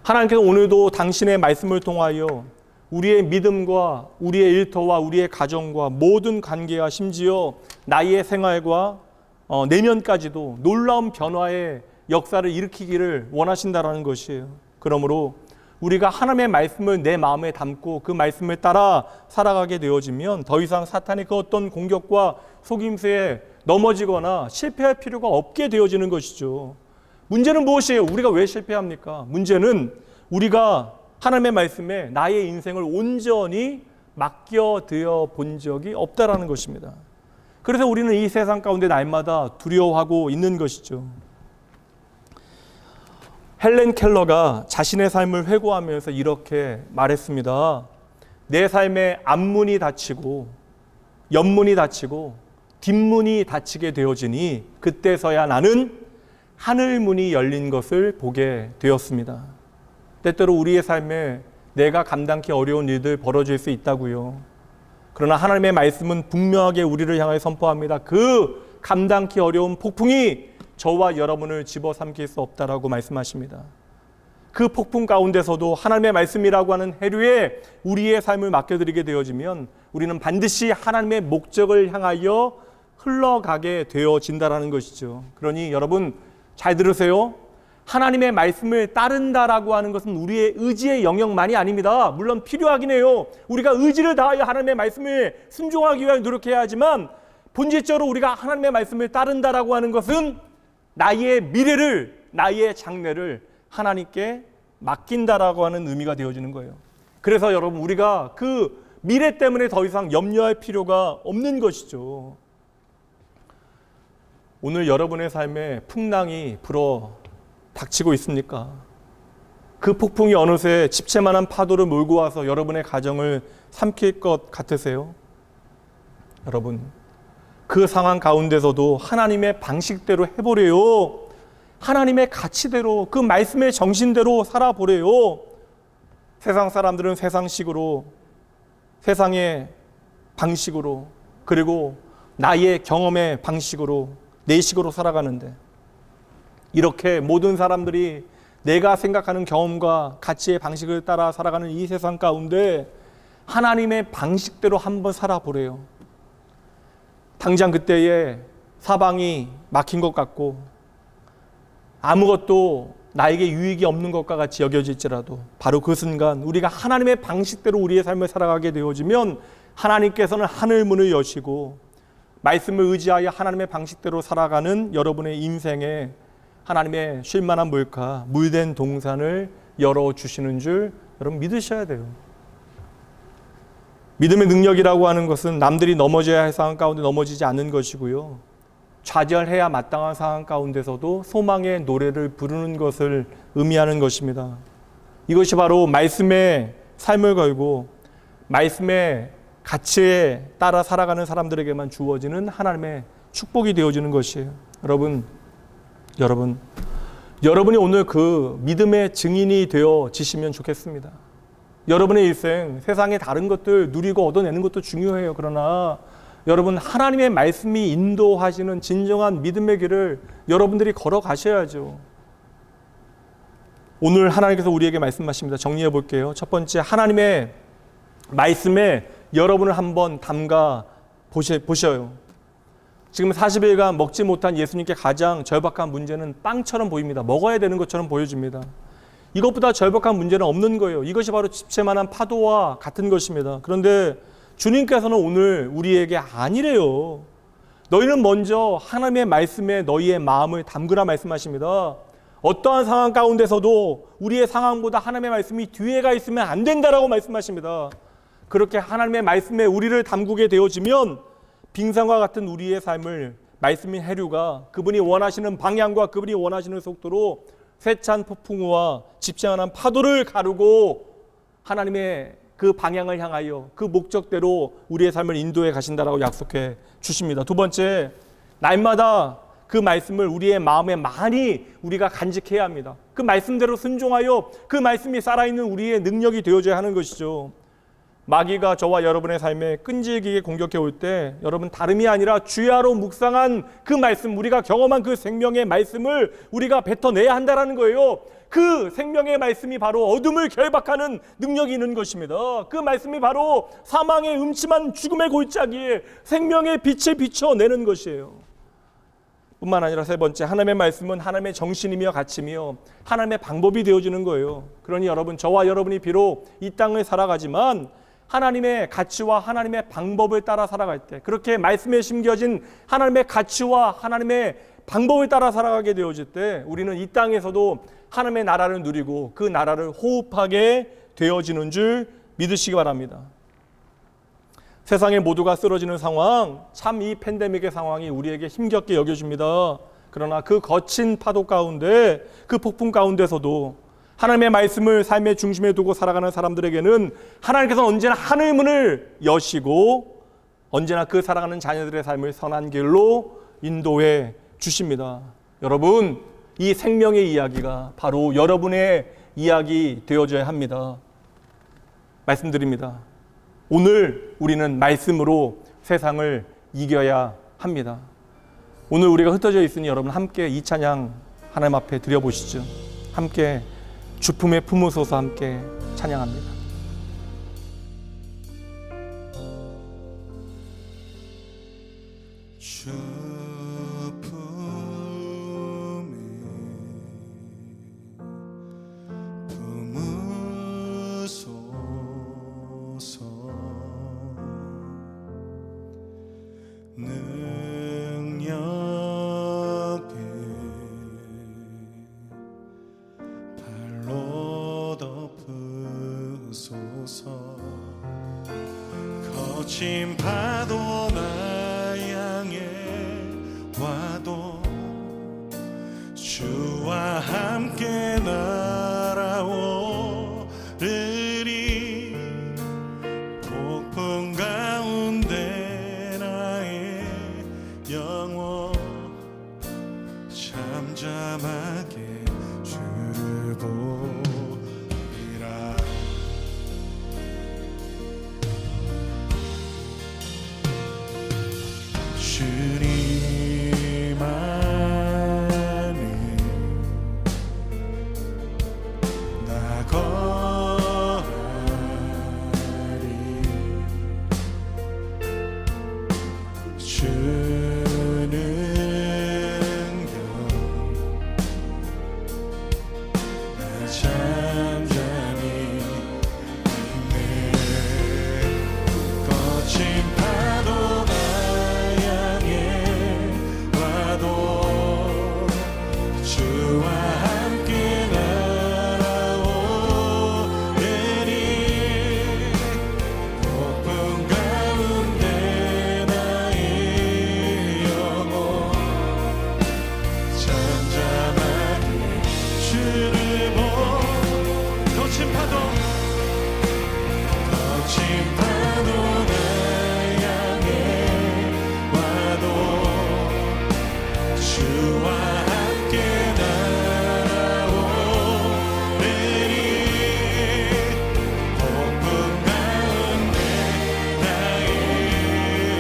S3: 하나님께서 오늘도 당신의 말씀을 통하여 우리의 믿음과 우리의 일터와 우리의 가정과 모든 관계와 심지어 나의 생활과 내면까지도 놀라운 변화의 역사를 일으키기를 원하신다라는 것이에요. 그러므로 우리가 하나님의 말씀을 내 마음에 담고 그 말씀을 따라 살아가게 되어지면 더 이상 사탄의 그 어떤 공격과 속임수에 넘어지거나 실패할 필요가 없게 되어지는 것이죠. 문제는 무엇이에요? 우리가 왜 실패합니까? 문제는 우리가 하나님의 말씀에 나의 인생을 온전히 맡겨드려 본 적이 없다라는 것입니다. 그래서 우리는 이 세상 가운데 날마다 두려워하고 있는 것이죠. 헬렌 켈러가 자신의 삶을 회고하면서 이렇게 말했습니다. 내 삶의 앞문이 닫히고 옆문이 닫히고 뒷문이 닫히게 되어지니 그때서야 나는 하늘문이 열린 것을 보게 되었습니다. 때때로 우리의 삶에 내가 감당하기 어려운 일들 벌어질 수 있다고요. 그러나 하나님의 말씀은 분명하게 우리를 향하여 선포합니다. 그 감당하기 어려운 폭풍이 저와 여러분을 집어삼킬 수 없다라고 말씀하십니다. 그 폭풍 가운데서도 하나님의 말씀이라고 하는 해류에 우리의 삶을 맡겨드리게 되어지면 우리는 반드시 하나님의 목적을 향하여 흘러가게 되어진다라는 것이죠. 그러니 여러분 잘 들으세요. 하나님의 말씀을 따른다라고 하는 것은 우리의 의지의 영역만이 아닙니다. 물론 필요하긴 해요. 우리가 의지를 다하여 하나님의 말씀을 순종하기 위해 노력해야 하지만 본질적으로 우리가 하나님의 말씀을 따른다라고 하는 것은 나의 미래를, 나의 장래를 하나님께 맡긴다라고 하는 의미가 되어지는 거예요. 그래서 여러분 우리가 그 미래 때문에 더 이상 염려할 필요가 없는 것이죠. 오늘 여러분의 삶에 풍랑이 불어 닥치고 있습니까? 그 폭풍이 어느새 집채만한 파도를 몰고 와서 여러분의 가정을 삼킬 것 같으세요? 여러분 그 상황 가운데서도 하나님의 방식대로 해보래요. 하나님의 가치대로 그 말씀의 정신대로 살아보래요. 세상 사람들은 세상식으로, 세상의 방식으로, 그리고 나의 경험의 방식으로, 내 식으로 살아가는데 이렇게 모든 사람들이 내가 생각하는 경험과 가치의 방식을 따라 살아가는 이 세상 가운데 하나님의 방식대로 한번 살아보래요. 당장 그때에 사방이 막힌 것 같고 아무것도 나에게 유익이 없는 것과 같이 여겨질지라도 바로 그 순간 우리가 하나님의 방식대로 우리의 삶을 살아가게 되어지면 하나님께서는 하늘문을 여시고 말씀을 의지하여 하나님의 방식대로 살아가는 여러분의 인생에 하나님의 쉴만한 물가, 물된 동산을 열어주시는 줄 여러분 믿으셔야 돼요. 믿음의 능력이라고 하는 것은 남들이 넘어져야 할 상황 가운데 넘어지지 않는 것이고요. 좌절해야 마땅한 상황 가운데서도 소망의 노래를 부르는 것을 의미하는 것입니다. 이것이 바로 말씀의 삶을 걸고 말씀의 가치에 따라 살아가는 사람들에게만 주어지는 하나님의 축복이 되어지는 것이에요. 여러분이 오늘 그 믿음의 증인이 되어지시면 좋겠습니다. 여러분의 일생, 세상의 다른 것들 누리고 얻어내는 것도 중요해요. 그러나 여러분 하나님의 말씀이 인도하시는 진정한 믿음의 길을 여러분들이 걸어가셔야죠. 오늘 하나님께서 우리에게 말씀하십니다. 정리해 볼게요. 첫 번째, 하나님의 말씀에 여러분을 한번 담가 보셔요. 지금 40일간 먹지 못한 예수님께 가장 절박한 문제는 빵처럼 보입니다. 먹어야 되는 것처럼 보여집니다. 이것보다 절박한 문제는 없는 거예요. 이것이 바로 집채만한 파도와 같은 것입니다. 그런데 주님께서는 오늘 우리에게 아니래요. 너희는 먼저 하나님의 말씀에 너희의 마음을 담그라 말씀하십니다. 어떠한 상황 가운데서도 우리의 상황보다 하나님의 말씀이 뒤에 가 있으면 안 된다라고 말씀하십니다. 그렇게 하나님의 말씀에 우리를 담그게 되어지면 빙산과 같은 우리의 삶을 말씀인 해류가 그분이 원하시는 방향과 그분이 원하시는 속도로
S7: 세찬 폭풍우와 집시한한 파도를 가르고 하나님의 그 방향을 향하여 그 목적대로 우리의 삶을 인도해 가신다라고 약속해 주십니다. 두 번째, 날마다 그 말씀을 우리의 마음에 많이 우리가 간직해야 합니다. 그 말씀대로 순종하여 그 말씀이 살아있는 우리의 능력이 되어줘야 하는 것이죠. 마귀가 저와 여러분의 삶에 끈질기게 공격해 올 때 여러분 다름이 아니라 주야로 묵상한 그 말씀, 우리가 경험한 그 생명의 말씀을 우리가 뱉어내야 한다는 거예요. 그 생명의 말씀이 바로 어둠을 결박하는 능력이 있는 것입니다. 그 말씀이 바로 사망의 음침한 죽음의 골짜기에 생명의 빛을 비춰내는 것이에요. 뿐만 아니라 세 번째, 하나님의 말씀은 하나님의 정신이며 가치며 하나님의 방법이 되어지는 거예요. 그러니 여러분, 저와 여러분이 비록 이 땅을 살아가지만 하나님의 가치와 하나님의 방법을 따라 살아갈 때, 그렇게 말씀에 심겨진 하나님의 가치와 하나님의 방법을 따라 살아가게 되어질 때 우리는 이 땅에서도 하나님의 나라를 누리고 그 나라를 호흡하게 되어지는 줄 믿으시기 바랍니다. 세상의 모두가 쓰러지는 상황, 참 이 팬데믹의 상황이 우리에게 힘겹게 여겨집니다. 그러나 그 거친 파도 가운데, 그 폭풍 가운데서도 하나님의 말씀을 삶의 중심에 두고 살아가는 사람들에게는 하나님께서 언제나 하늘 문을 여시고 언제나 그 살아가는 자녀들의 삶을 선한 길로 인도해 주십니다. 여러분, 이 생명의 이야기가 바로 여러분의 이야기 되어져야 합니다. 말씀드립니다. 오늘 우리는 말씀으로 세상을 이겨야 합니다. 오늘 우리가 흩어져 있으니 여러분 함께 이 찬양 하나님 앞에 드려보시죠. 함께 주품에 품으소서 함께 찬양합니다.
S2: 거친 파도가 향해 와도 주와 함께 날아오르리. 폭풍 가운데 나의 영혼 잠잠하게 주를 보리라. 주님 안에 나 거하리. 주는 나 잠잠히 있네. 거친 파도가 주와 함께 날아오르리. 폭풍 가운데 나의 영혼 잠잠하게 주를 거친 파도가 향해 와도 주와 함께 날아오르리. 폭풍 가운데 나의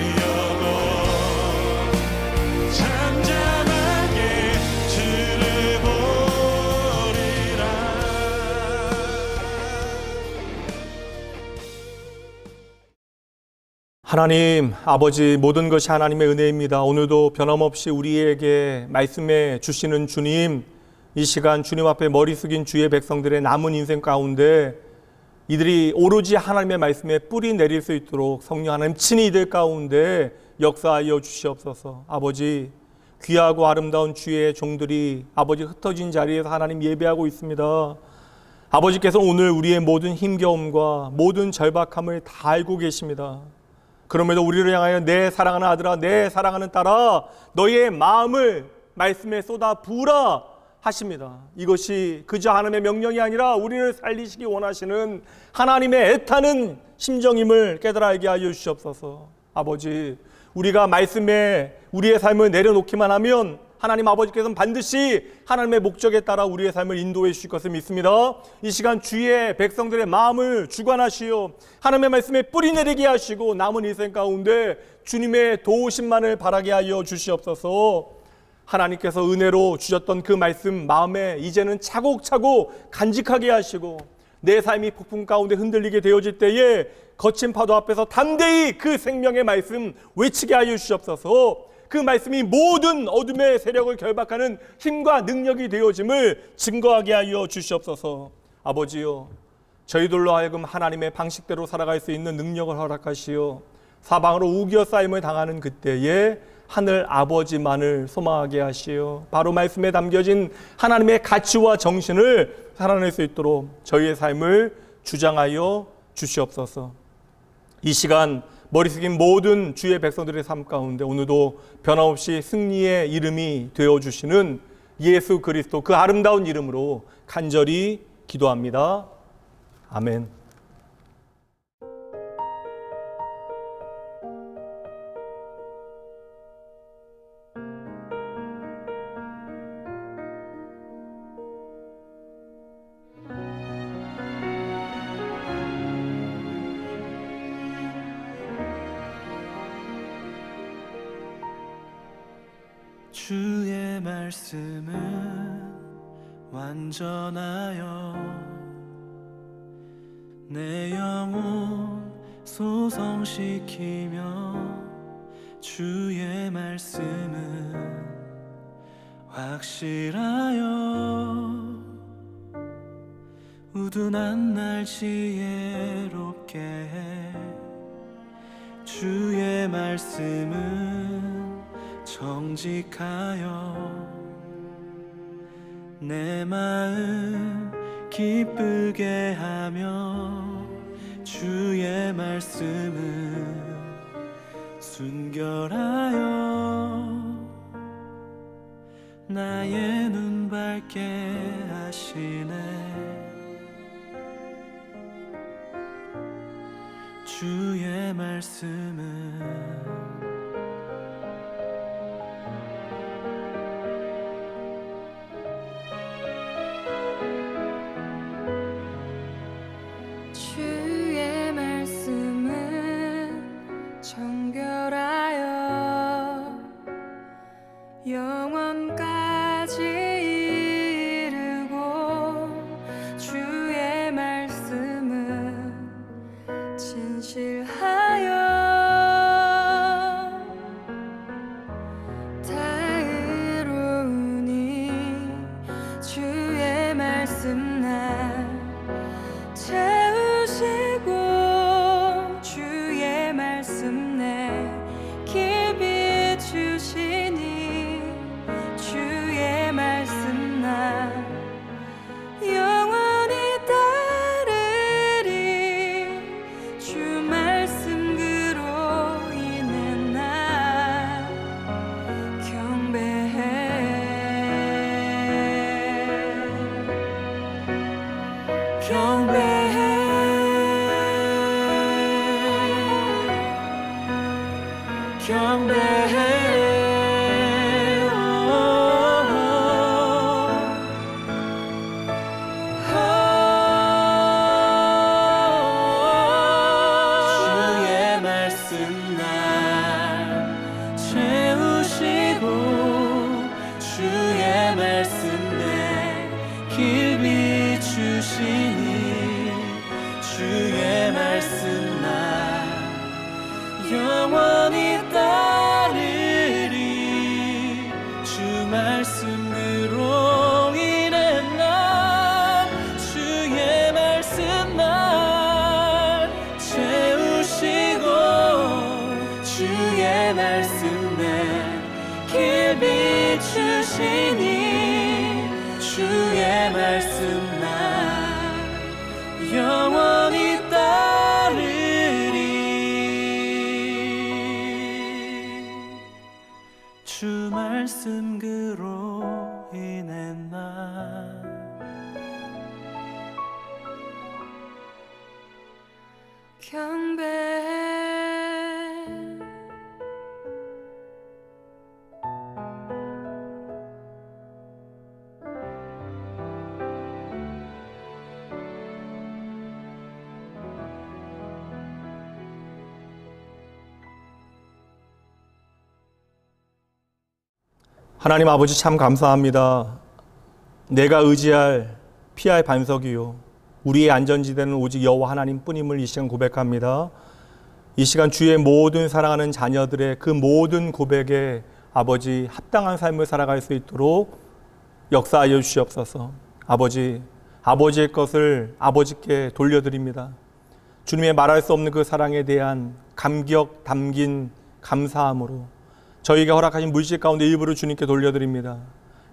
S2: 영혼 잠잠하게 주를 보리라.
S7: 하나님 아버지, 모든 것이 하나님의 은혜입니다. 오늘도 변함없이 우리에게 말씀해 주시는 주님, 이 시간 주님 앞에 머리 숙인 주의 백성들의 남은 인생 가운데 이들이 오로지 하나님의 말씀에 뿌리 내릴 수 있도록 성령 하나님 친히 이들 가운데 역사하여 주시옵소서. 아버지, 귀하고 아름다운 주의 종들이 아버지 흩어진 자리에서 하나님 예배하고 있습니다. 아버지께서 오늘 우리의 모든 힘겨움과 모든 절박함을 다 알고 계십니다. 그럼에도 우리를 향하여 내 사랑하는 아들아, 내 사랑하는 딸아, 너의 마음을 말씀에 쏟아 부으라 하십니다. 이것이 그저 하나님의 명령이 아니라 우리를 살리시기 원하시는 하나님의 애타는 심정임을 깨달아 알게 하여 주시옵소서. 아버지, 우리가 말씀에 우리의 삶을 내려놓기만 하면 하나님 아버지께서는 반드시 하나님의 목적에 따라 우리의 삶을 인도해 주실 것을 믿습니다. 이 시간 주의 백성들의 마음을 주관하시어 하나님의 말씀에 뿌리 내리게 하시고 남은 인생 가운데 주님의 도우심만을 바라게 하여 주시옵소서. 하나님께서 은혜로 주셨던 그 말씀 마음에 이제는 차곡차곡 간직하게 하시고 내 삶이 폭풍 가운데 흔들리게 되어질 때에 거친 파도 앞에서 담대히 그 생명의 말씀 외치게 하여 주시옵소서. 그 말씀이 모든 어둠의 세력을 결박하는 힘과 능력이 되어짐을 증거하게 하여 주시옵소서. 아버지요, 저희들로 하여금 하나님의 방식대로 살아갈 수 있는 능력을 허락하시어 사방으로 우겨싸임을 당하는 그때에 하늘 아버지만을 소망하게 하시어 바로 말씀에 담겨진 하나님의 가치와 정신을 살아낼 수 있도록 저희의 삶을 주장하여 주시옵소서. 이 시간 머리 숙인 모든 주의 백성들의 삶 가운데 오늘도 변함없이 승리의 이름이 되어주시는 예수 그리스도 그 아름다운 이름으로 간절히 기도합니다. 아멘.
S2: 주의 말씀은 완전하여 내 영혼 소성시키며 주의 말씀은 확실하여 우둔한 날 지혜롭게 해 주의 말씀은 정직하여 내 마음 기쁘게 하며 주의 말씀은 순결하여 나의 눈 밝게 하시네 주의 말씀은
S8: 주의 말씀은 정결하여 영원까지 이르고 주의 말씀은 진실하여 다 의로우니 주의 말씀 날 채우시고 주의 말씀 내 길 비추시니 주의 말씀 나 영원히 따르리 주 말씀 그로 인해 나 경배해
S2: 주의 말씀 날 채우시고 주의 말씀 내 길 비추시니 주의 말씀 날 영원히 따르리
S7: 하나님 아버지 참 감사합니다. 내가 의지할 피할 반석이요 우리의 안전지대는 오직 여호와 하나님뿐임을 이 시간 고백합니다. 이 시간 주의 모든 사랑하는 자녀들의 그 모든 고백에 아버지 합당한 삶을 살아갈 수 있도록 역사하여 주시옵소서. 아버지의 것을 아버지께 돌려드립니다. 주님의 말할 수 없는 그 사랑에 대한 감격 담긴 감사함으로 저희가 허락하신 물질 가운데 일부를 주님께 돌려드립니다.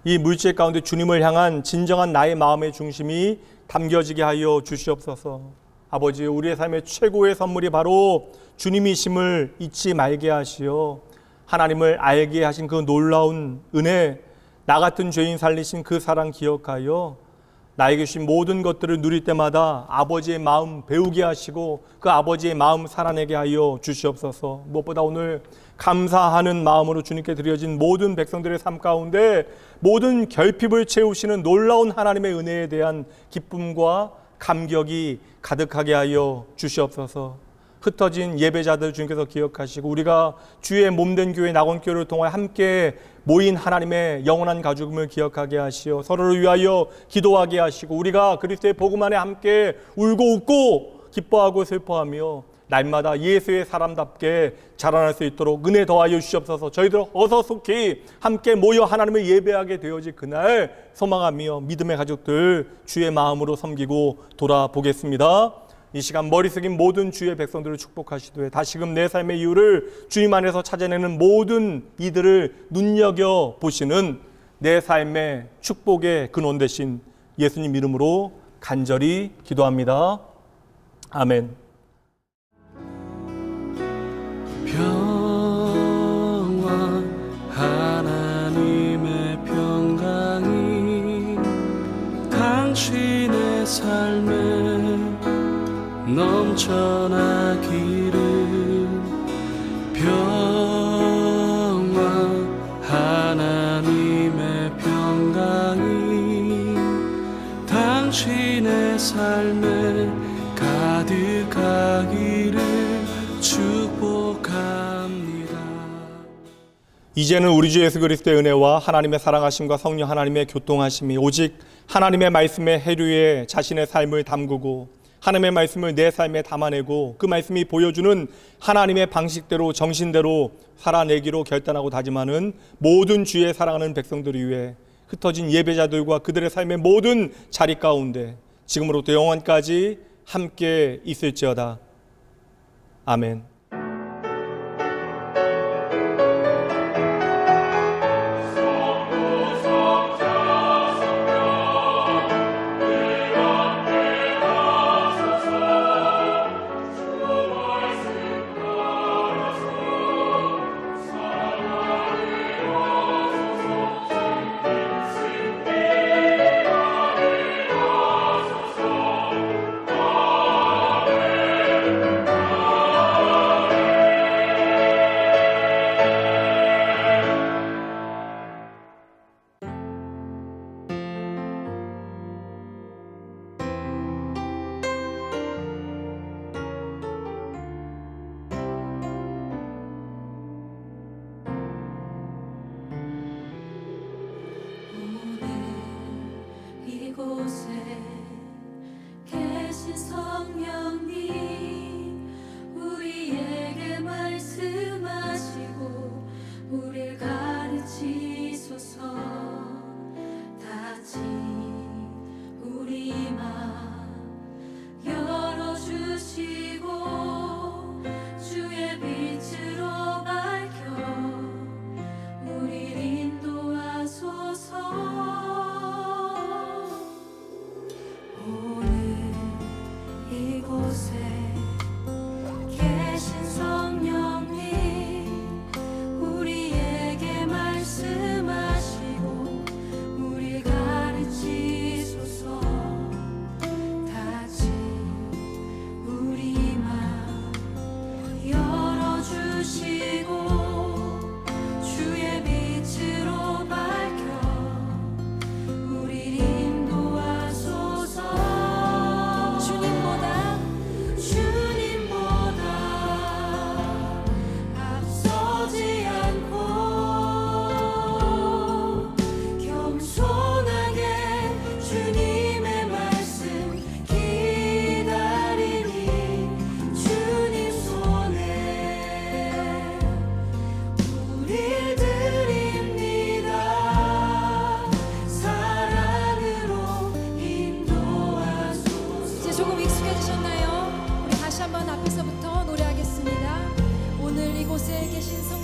S7: 이 물질 가운데 주님을 향한 진정한 나의 마음의 중심이 담겨지게 하여 주시옵소서. 아버지, 우리의 삶의 최고의 선물이 바로 주님이심을 잊지 말게 하시어 하나님을 알게 하신 그 놀라운 은혜, 나 같은 죄인 살리신 그 사랑 기억하여 나에게 주신 모든 것들을 누릴 때마다 아버지의 마음 배우게 하시고 그 아버지의 마음 살아내게 하여 주시옵소서. 무엇보다 오늘 감사하는 마음으로 주님께 드려진 모든 백성들의 삶 가운데 모든 결핍을 채우시는 놀라운 하나님의 은혜에 대한 기쁨과 감격이 가득하게 하여 주시옵소서. 흩어진 예배자들 주님께서 기억하시고 우리가 주의 몸된 교회 낙원교회를 통하여 함께 모인 하나님의 영원한 가족임을 기억하게 하시어 서로를 위하여 기도하게 하시고 우리가 그리스도의 복음 안에 함께 울고 웃고 기뻐하고 슬퍼하며 날마다 예수의 사람답게 자라날 수 있도록 은혜 더하여 주시옵소서. 저희들 어서 속히 함께 모여 하나님을 예배하게 되어질 그날 소망하며 믿음의 가족들 주의 마음으로 섬기고 돌아보겠습니다. 이 시간 머리 숙인 모든 주의 백성들을 축복하시되 다시금 내 삶의 이유를 주님 안에서 찾아내는 모든 이들을 눈여겨보시는 내 삶의 축복의 근원 되신 예수님 이름으로 간절히 기도합니다. 아멘.
S2: 평화 하나님의 평강이 당신의 삶에 넘쳐나기를 평화 하나님의 평강이 당신의 삶에 가득하기를 축복합니다.
S7: 이제는 우리 주 예수 그리스도의 은혜와 하나님의 사랑하심과 성령 하나님의 교통하심이 오직 하나님의 말씀의 해류에 자신의 삶을 담그고 하나님의 말씀을 내 삶에 담아내고 그 말씀이 보여주는 하나님의 방식대로 정신대로 살아내기로 결단하고 다짐하는 모든 주의 사랑하는 백성들을 위해 흩어진 예배자들과 그들의 삶의 모든 자리 가운데 지금으로부터 영원까지 함께 있을지어다. 아멘.
S8: 계신